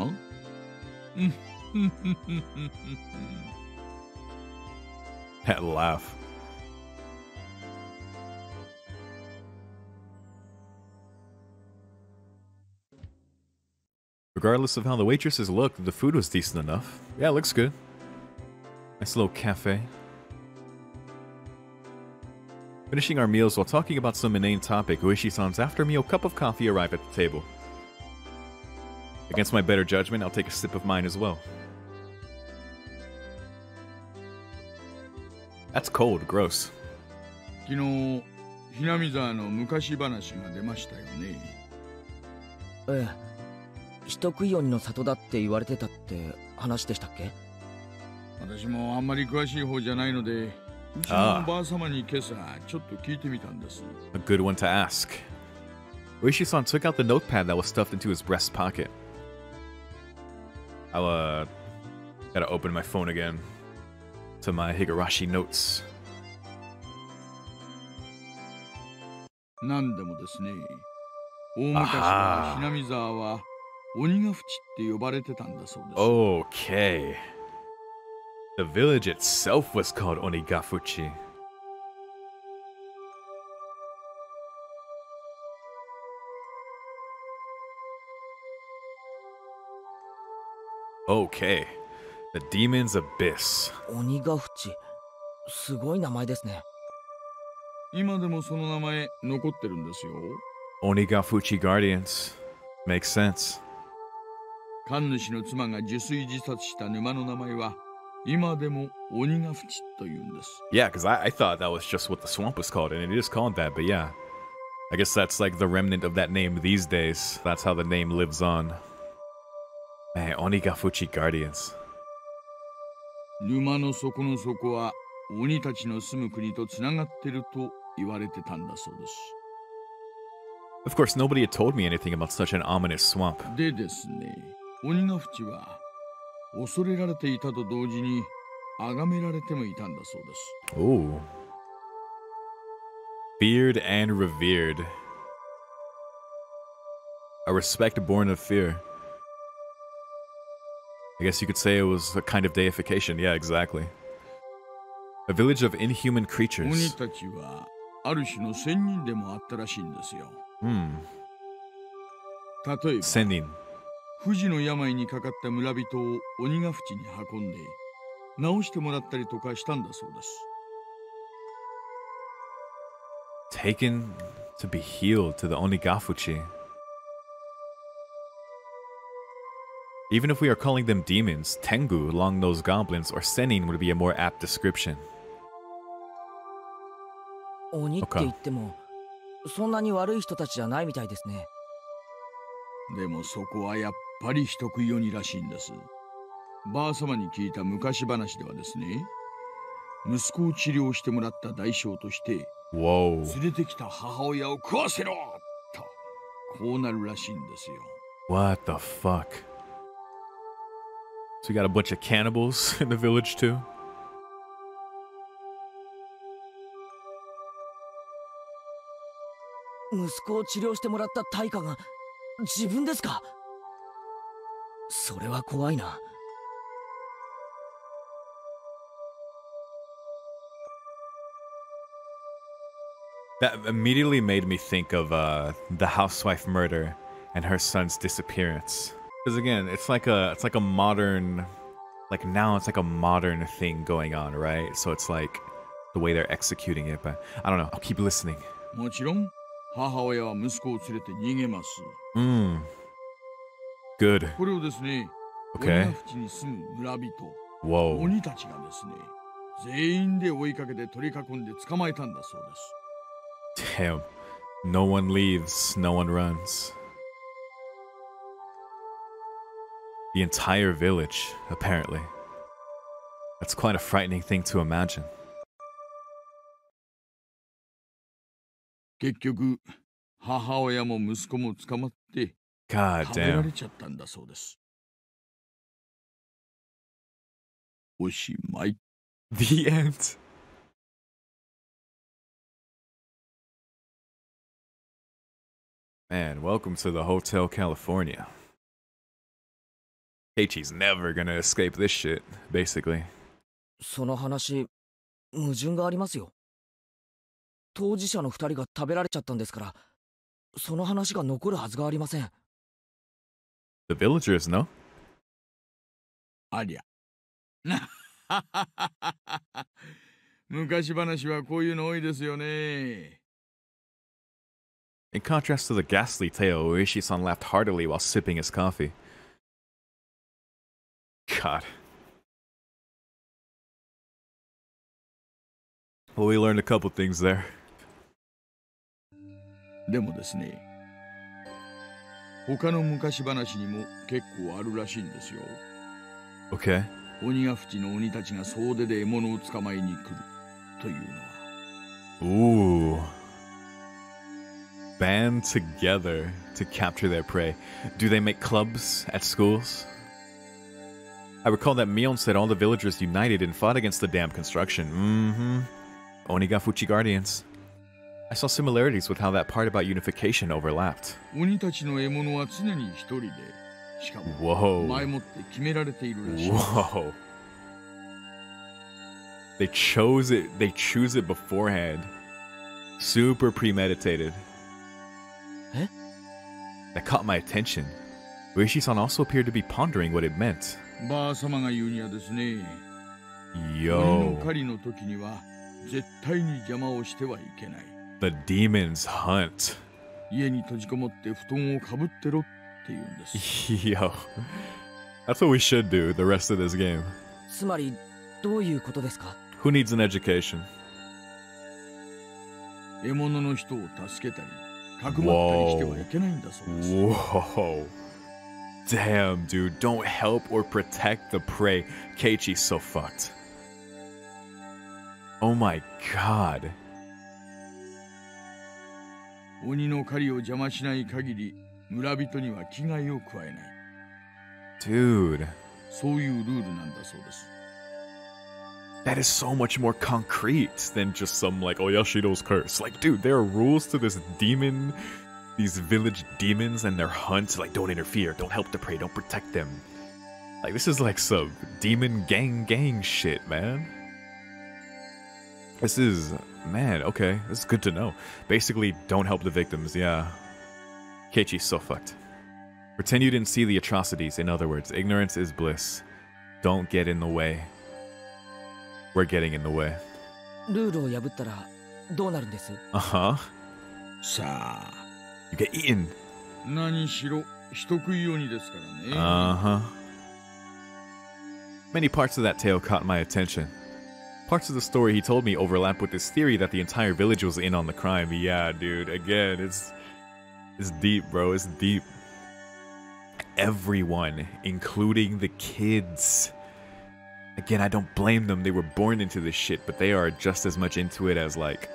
That laugh. Regardless of how the waitresses looked, the food was decent enough. Yeah, it looks good. Nice little cafe. Finishing our meals while talking about some inane topic, Ueshi-san's after-meal cup of coffee arrived at the table. Against my better judgment, I'll take a sip of mine as well. That's cold. Gross. 昨日、ひなみ沢の昔話が出ましたよね。ええ。人食い鬼の里だって言われてたって話でしたっけ？私もあんまり詳しい方じゃないので、うちのおばあ様に今朝ちょっと聞いてみたんです。A good one to ask. Ueshi-san took out the notepad that was stuffed into his breast pocket. I'll gotta open my phone again to my Higurashi notes. なんでもですね、大昔はひなみ沢は鬼ヶ淵って呼ばれてたんだそうです。Okay. The village itself was called Onikakushi. Okay. The Demon's Abyss. 鬼ヶ淵、すごい名前ですね。今でもその名前残ってるんですよ。Onikakushi Guardians. Makes sense. 神主の妻が受水自殺した沼の名前は今でも鬼ヶ淵というんです。Yeah, because I thought that was just what the swamp was called, and it is called that, but yeah. I guess that's like the remnant of that name these days. That's how the name lives on. Man, Onikakushi Guardians. 沼の底の底は鬼たちの住む国とつながってると言われてたんだそうです。Of course, nobody had told me anything about such an ominous swamp. でですね、鬼ヶ淵は恐れられていたと同時に崇められてもいたんだそうです。Ooh. Feared and revered. A respect born of fear. I guess you could say it was a kind of deification. Yeah, exactly. A village of inhuman 鬼 creatures. たちはある種の仙人でもあったらしいんですよ。例えば、仙人。不治の病にかかった村人を鬼ヶ淵に運んで治してもらったりとかしたんだそうです。Taken to be healed to the Onikakushi. Even if we are calling them demons, Tengu, long-nosed goblins, or Senin would be a more apt description. 鬼って言っても、そんなに悪い人たちじゃないみたいですね。でもそこはやっぱり人食い鬼らしいんです。ばあ様に聞いた昔話ではですね、息子を治療してもらった代償として、連れてきた母親を食わせろと、こうなるらしいんですよ。What the fuck? So we got a bunch of cannibals in the village too? 息子を治療してもらった対価が自分ですか？それは怖いな。That immediately made me think of the housewife murder and her son's disappearance. Because again, it's like a modern, like now it's like a modern thing going on, right? So it's like the way they're executing it, but I don't know. I'll keep listening. もちろん、母親は息子を連れて逃げます。Good. これをですね、 Okay. 鬼ヶ淵に住む村人、 Whoa. 鬼たちがですね、全員で追いかけて取り囲んで捕まえたんだそうです。 Damn. No one leaves, no one runs. The entire village, apparently. That's quite a frightening thing to imagine. 結局、母親も息子も捕まって God 食べら damn. れちゃったんだそうです。おしまい。 The end. Man, welcome to the Hotel California. Keiichi's never gonna escape this shit, basically. その話、矛盾がありますよ。当事者の2人が食べられちゃったんですから、その話が残るはずがありません。The villagers, no? ありゃ。昔話はこういうの多いですよね。 In contrast to the ghastly tale, Ueshi-san laughed heartily while sipping his coffee. God. Well, we learned a couple things there. でもですね、他の昔話にも結構あるらしいんですよ。 Okay. 鬼ヶ淵の鬼たちが総出で獲物を捕まえに来るというのは。 Ooh. Band together to capture their prey. Do they make clubs at schools? I recall that Mion said all the villagers united and fought against the dam construction. Onikakushi Guardians. I saw similarities with how that part about unification overlapped. 鬼たちの獲物は常に一人で、しかも前もって決められているらしい。 Whoa. They choose it beforehand. Super premeditated. Eh? That caught my attention. Ueshi-san also appeared to be pondering what it meant. ばあ様が言うにはですね、鬼 Yo. の狩りの時には絶対に邪魔をしてはいけない。 The demons hunt. 家に閉じこもって布団をかぶってろって言うんです。Yo. That's what we should do the rest of this game. つまり、どういうことですか？ Who needs an education? 獲物の人を助けたり、かくまったりしてはいけないんだそうです。 Whoa. Damn, dude. Don't help or protect the prey. Keiichi's so fucked. Oh my god. 鬼の狩りを邪魔しない限り、村人には危害を加えない。 Dude. そういうルールなんだそうです。 That is so much more concrete than just some like Oyashiro's curse. Like, dude, there are rules to this demon, these village demons and their hunts. Like, don't interfere, don't help the prey, don't protect them. Like, this is like some demon gang shit, man. This is, man, okay, this is good to know. Basically, don't help the victims, yeah. Keiichi's so fucked. Pretend you didn't see the atrocities. In other words, ignorance is bliss. Don't get in the way. We're getting in the way. ルールを破ったらどうなるんです？ Uh-huh. さあ、 You get eaten. 何しろ人食い鬼ですからね。 Uh-huh. Many parts of that tale caught my attention. Parts of the story he told me overlap with this theory that the entire village was in on the crime. Yeah, dude, again, it's deep, bro. It's deep. Everyone, including the kids. Again, I don't blame them. They were born into this shit, but they are just as much into it as, like,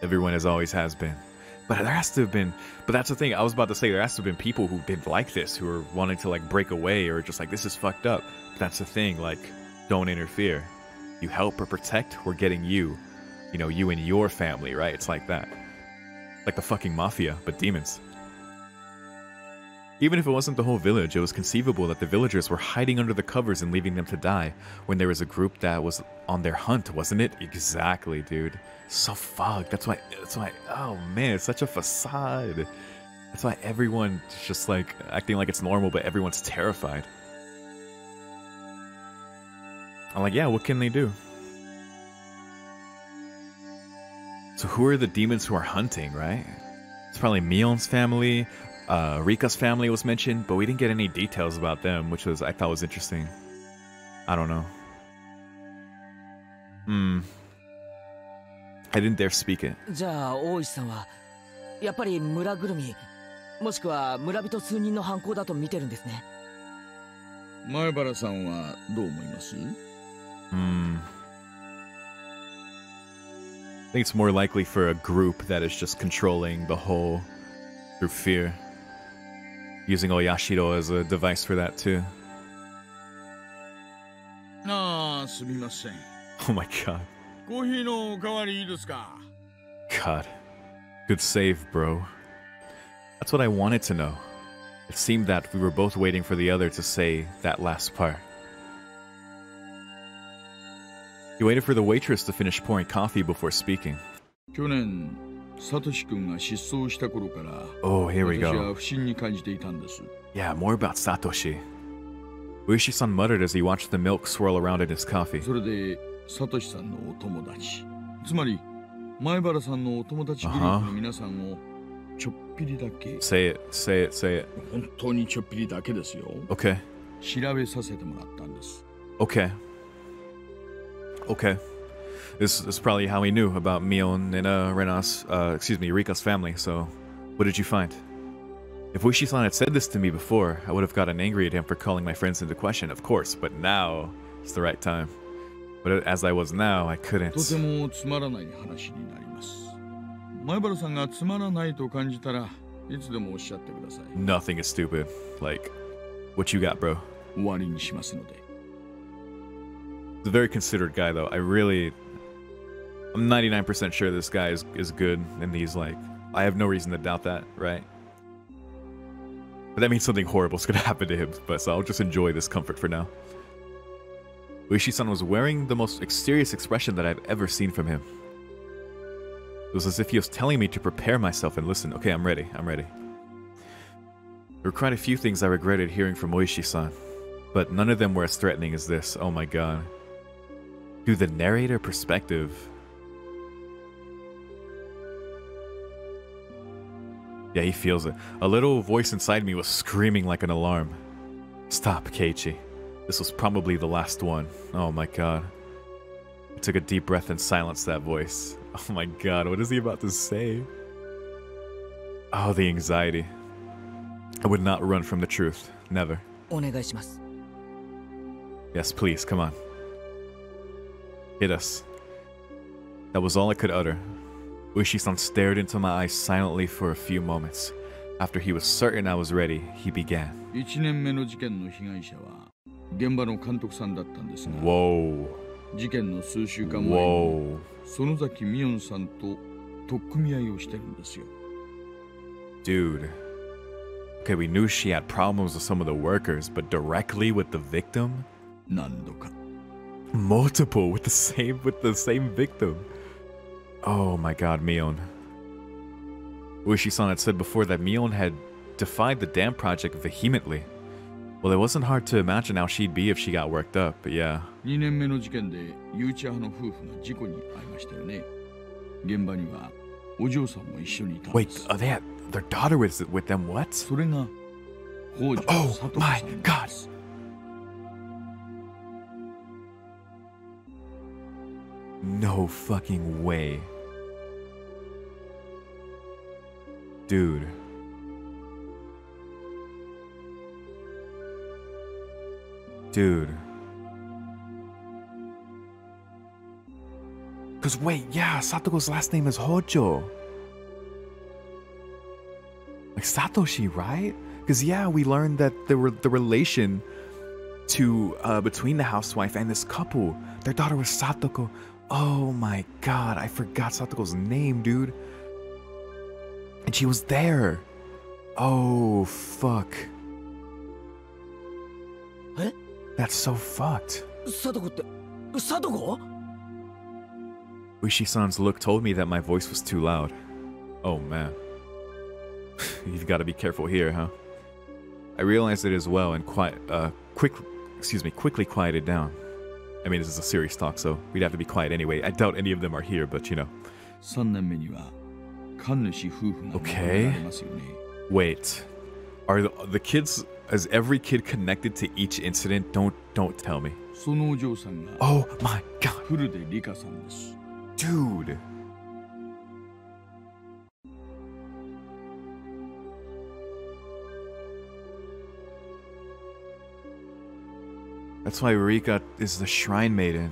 everyone always has been. But there has to have been... But that's the thing. I was about to say, there has to have been people who didn't like this, who were wanting to, like, break away, or just like, this is fucked up. But that's the thing. Like, don't interfere. You help or protect, we're getting you. You know, you and your family, right? It's like that. Like the fucking mafia, but demons. Even if it wasn't the whole village, it was conceivable that the villagers were hiding under the covers and leaving them to die when there was a group that was on their hunt, wasn't it? Exactly, dude. So fucked. That's why, oh man, it's such a facade. That's why everyone's just like acting like it's normal, but everyone's terrified. I'm like, yeah, what can they do? So who are the demons who are hunting, right? It's probably Mion's family. Rika's family was mentioned, but we didn't get any details about them, which I thought was interesting. I don't know. I didn't dare speak it. じゃあ大石さんはやっぱり村ぐるみもしくは村人数人の犯行だと見てるんですね。前原さんはどう思います？ I think it's more likely for a group that is just controlling the whole through fear. Using Oyashiro as a device for that too. ああ、すみません。 Oh my god. コーヒーのおかわりいいですか？ God. Good save, bro. That's what I wanted to know. It seemed that we were both waiting for the other to say that last part. He waited for the waitress to finish pouring coffee before speaking. 去年、サトシ君が失踪した頃から、 Oh, here we 私 go. は不審に感じていたんです。 Yeah, more about Satoshi. Ueshi-san muttered as he watched the milk swirl around in his coffee. それで、サトシさんのお友達、つまり前原さんのお友達グループの皆さんをちょっぴりだけ、 Say it, say it, say it. 本当にちょっぴりだけですよ。 Okay. 調べさせてもらったんです。 Okay. Okay. This is probably how he knew about Mion and Rika's family, so what did you find? If Ueshi-san had said this to me before, I would have gotten angry at him for calling my friends into question, of course, but now it's the right time. But as I was now, I couldn't. とてもつまらない話になります。前原さんがつまらないと感じたらいつでもおっしゃってください。 Nothing is stupid. Like, what you got, bro? 終わりにしますので。 He's a very considerate guy, though. I'm 99% sure this guy is good, and he's like, I have no reason to doubt that, right? But that means something horrible is going to happen to him, so I'll just enjoy this comfort for now. Ueshi-san was wearing the most serious expression that I've ever seen from him. It was as if he was telling me to prepare myself and listen. Okay, I'm ready. There were quite a few things I regretted hearing from Ueshi-san, but none of them were as threatening as this. Oh my god. Through the narrator perspective. Yeah, he feels it. A little voice inside me was screaming like an alarm. Stop, Keiichi. This was probably the last one. Oh my god. I took a deep breath and silenced that voice. Oh my god, what is he about to say? Oh, the anxiety. I would not run from the truth. Never. お願いします。 Yes, please, come on. Hit us. That was all I could utter. Ueshi-san stared into my eyes silently for a few moments. After he was certain I was ready, he began. 1年目の事件の被害者は現場の監督さんだったんですが、 Whoa. 事件の数週間前に Whoa. 園崎美音さんと取っ組み合いをしてるんですよ。 Dude. Okay, we knew she had problems with some of the workers, but directly with the victim? 何度か。 Multiple with the same victim. Oh my god, Mion. Ueshi-san had said before that Mion had defied the dam project vehemently. Well, it wasn't hard to imagine how she'd be if she got worked up, but yeah. 2年目の事件で誘致派の夫婦が事故に遭いましたよね。現場にはお嬢さんも一緒にいたんで Wait, す。 their daughter was with them, what? それが北条 Oh 聡子 my さんなん god. です。 No fucking way. Dude. Dude. Cause wait, yeah, Satoko's last name is Hojo. Like Satoshi, right? Cause yeah, we learned that the relation to between the housewife and this couple, their daughter was Satoko. Oh my god, I forgot Satoko's name, dude. And she was there. Oh, fuck. Eh? That's so fucked. Satoko って、Satoko? Uishi-san's look told me that my voice was too loud. Oh, man. You've got to be careful here, huh? I realized it as well and quickly quieted down. I mean, this is a serious talk, so we'd have to be quiet anyway. I doubt any of them are here, but you know. 3年目には神主夫婦が亡くなられますよね。Wait, are the kids? Is every kid connected to each incident? Don't tell me. そのお嬢さんが Oh my god, 古出里香さんです。 dude. That's why Rika is the Shrine Maiden.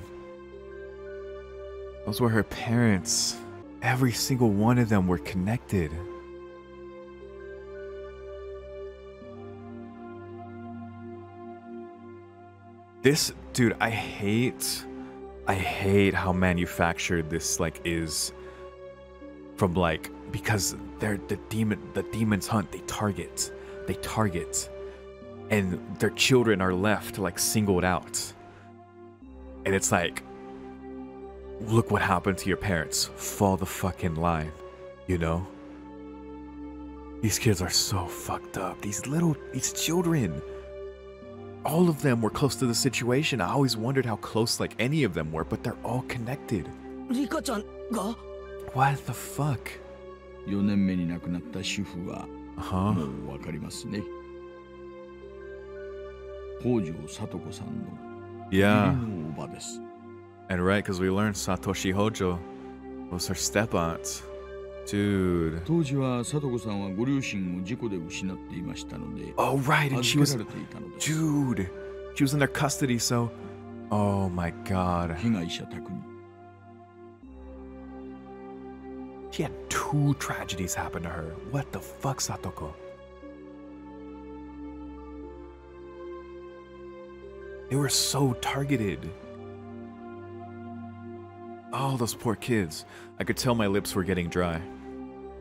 Those were her parents. Every single one of them were connected. This, dude, I hate how manufactured this like is. From like, because they're the demons hunt, they target. And their children are left like singled out. And it's like, look what happened to your parents. Fall the fucking line, you know? These kids are so fucked up. These children. All of them were close to the situation. I always wondered how close like any of them were, but they're all connected. Rika-chan ga? What the fuck? 4年目に亡くなった主婦はもうわかりますね。北条聡子さんの義理のおばです。 And right, because we learned Satoshi Hojo was her step-aunt. Dude. 当時は聡子さんはご両親を事故で失っていましたので、 Oh, right, and she was... 預けられていたのです。 Dude. She was in their custody, so... Oh my god. 被害者宅に She had 2 tragedies happen to her. What the fuck, Satoko? They were so targeted. Oh, those poor kids. I could tell my lips were getting dry.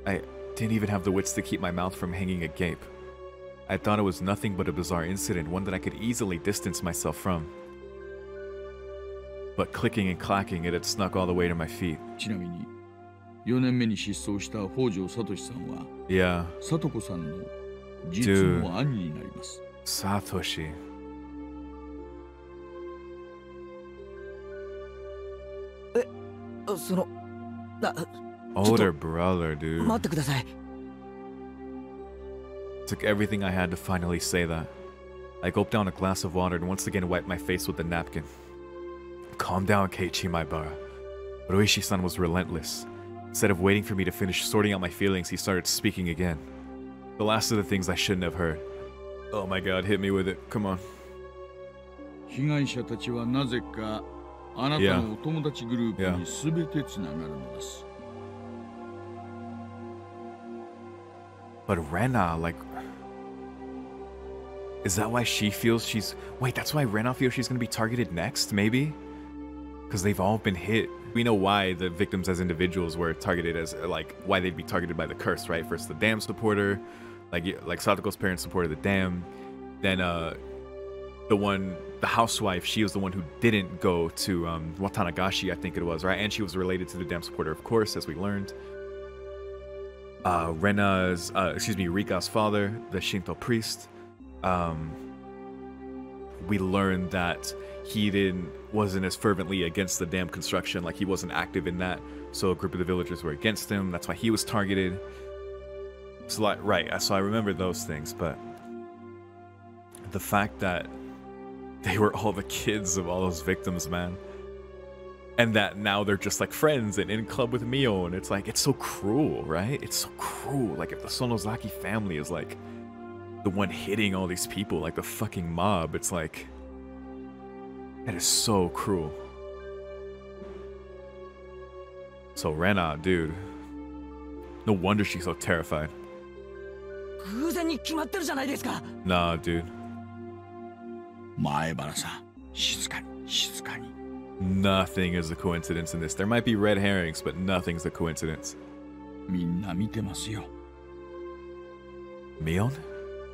I didn't even have the wits to keep my mouth from hanging agape. I thought it was nothing but a bizarre incident, one that I could easily distance myself from. But clicking and clacking, it had snuck all the way to my feet. ちなみに4年目に失踪した北条聡さんは Yeah. 聡子さんの実の兄になります。 Satoshi. Older brother, dude. 待ってください。 Took everything I had to finally say that. I gulped down a glass of water and once again wiped my face with a napkin. Calm down, Keiichi Maibara. But Oishi-san was relentless. Instead of waiting for me to finish sorting out my feelings, he started speaking again. The last of the things I shouldn't have heard. Oh my god, hit me with it. Come on. 被害者たちはなぜかあなたのお友達グループに全てつながるのです。 But Rena, like... Is that why she feels she's... Wait, that's why Rena feels she's gonna be targeted next, maybe? Because they've all been hit. We know why the victims as individuals were targeted as... Like, why they'd be targeted by the curse, right? First, the dam supporter. Like Satoko's parents supported the dam. Then, the housewife, she was the one who didn't go to Watanagashi, I think it was, right? And she was related to the dam supporter, of course, as we learned. Rika's father, the Shinto priest. We learned that he wasn't as fervently against the dam construction, like he wasn't active in that. So a group of the villagers were against him. That's why he was targeted. So like, right, so I remember those things, but the fact that they were all the kids of all those victims, man. And that now they're just like friends and in club with Mio, and it's like, it's so cruel, right? It's so cruel. Like if the Sonozaki family is like the one hitting all these people, like the fucking mob, it's like, that is so cruel. So Rena, dude, no wonder she's so terrified. 偶然に決まってるじゃないですか。 Nah, dude. 前原さん、静かに、静かに。 Nothing is a coincidence in this. There might be red herrings, but nothing's a coincidence. みんな見てますよ。Mion?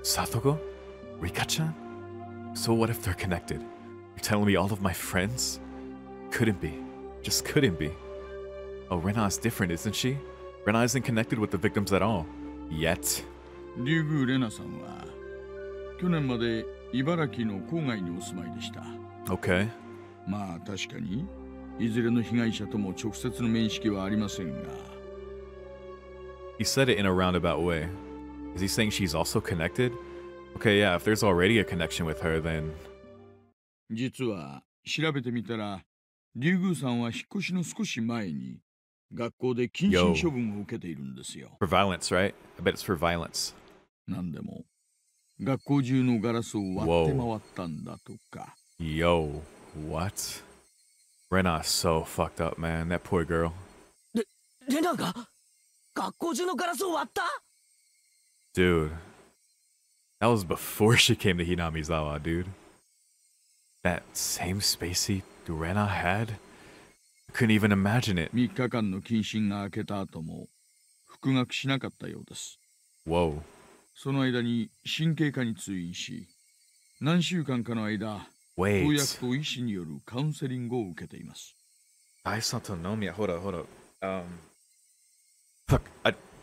Satogo? Rika-chan? So what if they're connected? You're telling me all of my friends? Couldn't be. Just couldn't be. Oh, Rena's different, isn't she? Rena isn't connected with the victims at all. Yet. リュウグ・レナさんは去年まで茨城の郊外にお住まいでした。Okay. まあ確かにいずれの被害者とも直接の面識はありませんが。He said it in a roundabout way. Is he saying she's also connected? Okay, yeah, if there's already a connection with her, then... 実は調べてみたら、リュウグウさんは引っ越しの少し前に学校で謹慎処分を受けているんですよ。For violence, right? I bet it's for violence. なんでも、学校中のガラスを割って回ったんだとか。Yo, what? Rena's so fucked up, man. That poor girl. レナが学校中のガラスを割った？ Dude. That was before she came to Hinamizawa, dude. That same spacey Rena had? I couldn't even imagine it. 3日間の謹慎が明けた後も復学しなかったようです。Whoa. その間に神経科に通院し、何週間かの間、投薬と医師によるカウンセリングを受けています。Dysautonomia. Hold up. Fuck.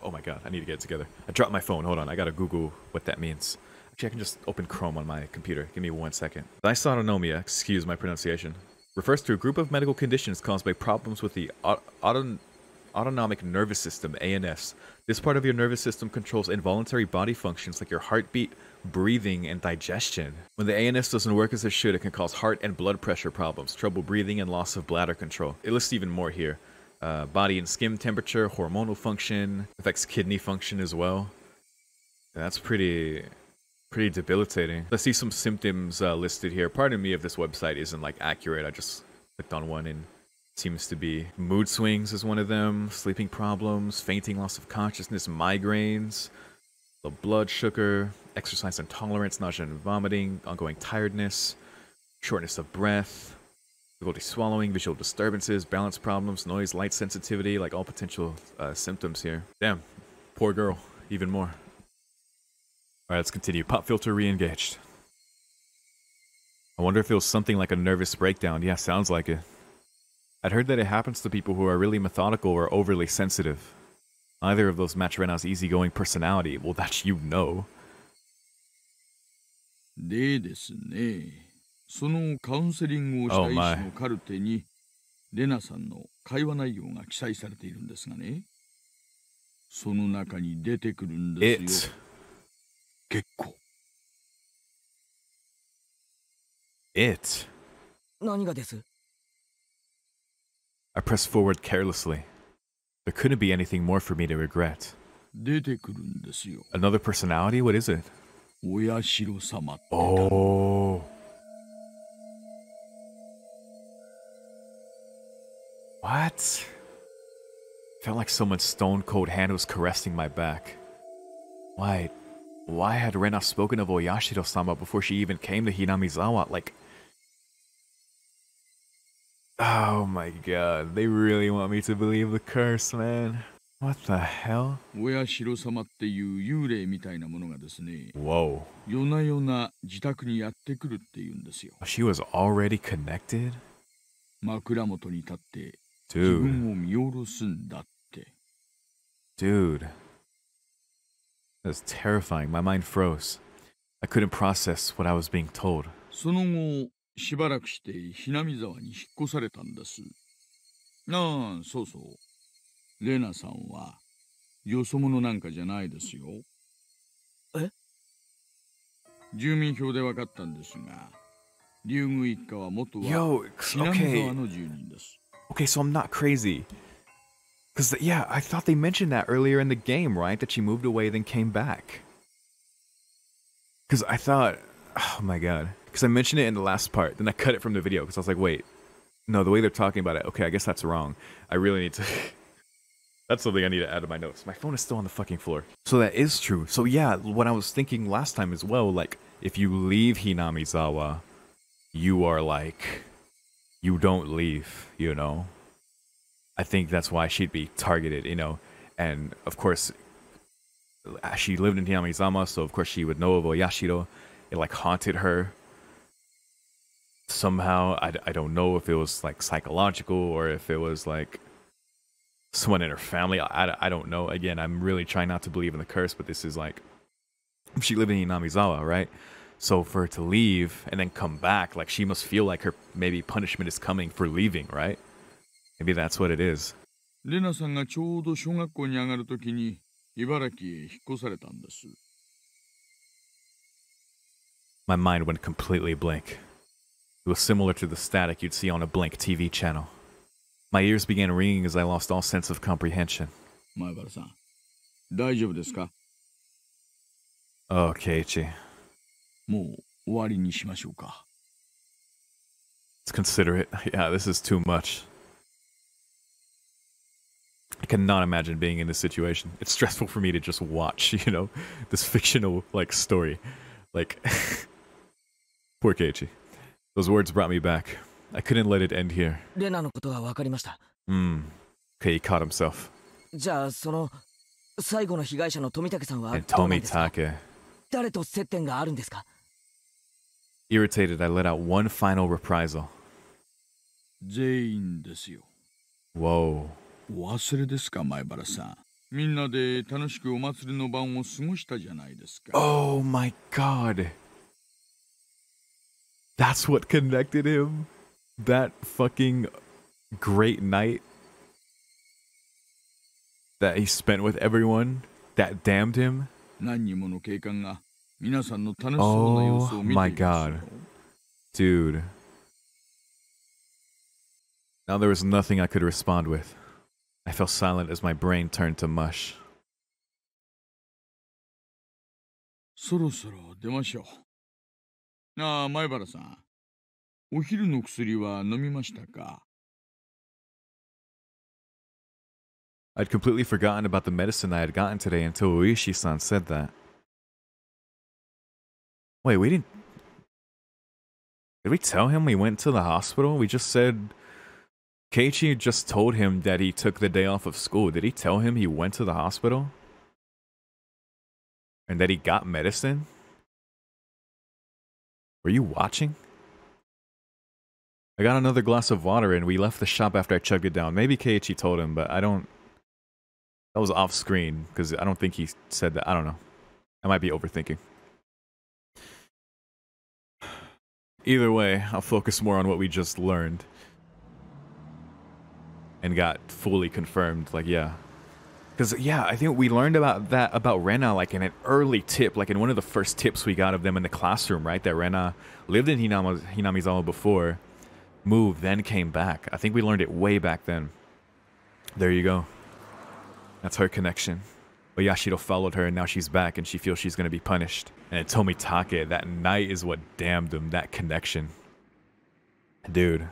Oh my god, I need to get it together. I dropped my phone. Hold on, I gotta Google what that means. Actually, I can just open Chrome on my computer. Give me 1 second. Dysautonomia, excuse my pronunciation, refers to a group of medical conditions caused by problems with the autonomic nervous system, ANS. This part of your nervous system controls involuntary body functions like your heartbeat, breathing, and digestion. When the ANS doesn't work as it should, it can cause heart and blood pressure problems, trouble breathing, and loss of bladder control. It lists even more here. Body and skin temperature, hormonal function, affects kidney function as well. That's pretty debilitating. I see some symptoms listed here. Pardon me if this website isn't like accurate. I just clicked on one and it seems to be mood swings is one of them, sleeping problems, fainting, loss of consciousness, migraines, low blood sugar, exercise intolerance, nausea and vomiting, ongoing tiredness, shortness of breath, difficulty swallowing, visual disturbances, balance problems, noise, light sensitivity, like all potential symptoms here. Damn, poor girl, even more. Alright, let's continue. Pop filter re-engaged. I wonder if it was something like a nervous breakdown. Yeah, sounds like it. I'd heard that it happens to people who are really methodical or overly sensitive. Neither of those match Rena's easygoing personality. Well, that you know. でですね。そのカウンセリングをした医師のカルテに、レナさんの会話内容が記載されているんですがね。その中に出てくるんですよ。結構。It. 何がです？ I pressed forward carelessly. There couldn't be anything more for me to regret. 出てくるんですよ。Another personality? What is it? お社様って。Oh. What? Felt like someone's stone cold hand was caressing my back. Why had Rena spoken of Oyashiro-sama before she even came to Hinamizawa? Like, oh my god, they really want me to believe the curse, man. What the hell? お社様っていう幽霊みたいなものがですね。Whoa. 夜な夜な自宅にやってくるって言うんですよ。She was already connected? 枕元に立って。Dude. Dude. That's terrifying. My mind froze. I couldn't process what I was being told. その後、しばらくしてひなみ沢に引っ越されたんです。ああ、そうそう。レナさんはよそ者なんかじゃないですよ。え？住民票で分かったんですが、竜宮一家は元はひなみ沢の住人です。Okay, so I'm not crazy. Because, yeah, I thought they mentioned that earlier in the game, right? That she moved away, then came back. Because I thought, oh my god. Because I mentioned it in the last part, then I cut it from the video. Because I was like, wait, no, the way they're talking about it, okay, I guess that's wrong. I really need to... That's something I need to add to my notes. My phone is still on the fucking floor. So that is true. So yeah, what I was thinking last time as well, like, if you leave Hinamizawa, you are like... You don't leave, you know? I think that's why she'd be targeted, you know? And, of course, she lived in Hinamizama, so of course she would know of Oyashiro. It like haunted her somehow. I don't know if it was like psychological or if it was like someone in her family. I don't know. Again, I'm really trying not to believe in the curse, but this is like, she lived in Hinamizawa, right? So for her to leave and then come back, like she must feel like her maybe punishment is coming for leaving, right? Maybe that's what it is. レナさんがちょうど小学校に上がるときに茨城へ引っ越されたんです。My mind went completely blank. It was similar to the static you'd see on a blank TV channel. My ears began ringing as I lost all sense of comprehension. 前原さん、大丈夫ですか? Oh, Keiichi. もう終わりにしましょうか。It's considerate. Yeah, this is too much. I cannot imagine being in this situation. It's stressful for me to just watch, you know, this fictional, like, story. Like, poor Keiichi. Those words brought me back. I couldn't let it end here. レナのことは分かりました。Okay, he caught himself. じゃあその最後の被害者の富武さんは And どうなんですか? Tomitake. 誰と接点があるんですか? Irritated, I let out one final reprisal. 全員ですよ。 Whoa. お忘れですか、前原さん。みんなで楽しくお祭りの晩を過ごしたじゃないですか。Oh my god. That's what connected him. That fucking great night that he spent with everyone that damned him. 何人もの警官が皆さんの楽しそうな様子を見ていますよ。Oh my god. Dude. Now there was nothing I could respond with. I fell silent as my brain turned to mush. そろそろ出ましょう。なあ、前原さん。お昼の薬は飲みましたか? I'd completely forgotten about the medicine I had gotten today until Uishi-san said that. Wait, we didn't... Did we tell him we went to the hospital? We just said... Keiichi just told him that he took the day off of school. Did he tell him he went to the hospital? And that he got medicine? Were you watching? I got another glass of water and we left the shop after I chugged it down. Maybe Keiichi told him, but I don't... That was off screen, because I don't think he said that. I don't know. I might be overthinking. Either way, I'll focus more on what we just learned. And got fully confirmed, like, yeah. Because, yeah, I think we learned about that, about Rena, like, in an early tip, like, in one of the first tips we got of them in the classroom, right? That Rena lived in Hinamizawa before, moved, then came back. I think we learned it way back then. There you go. That's her connection. But Yashiro followed her, and now she's back, and she feels she's going to be punished. And Tomitake, that night is what damned him, that connection. Dude.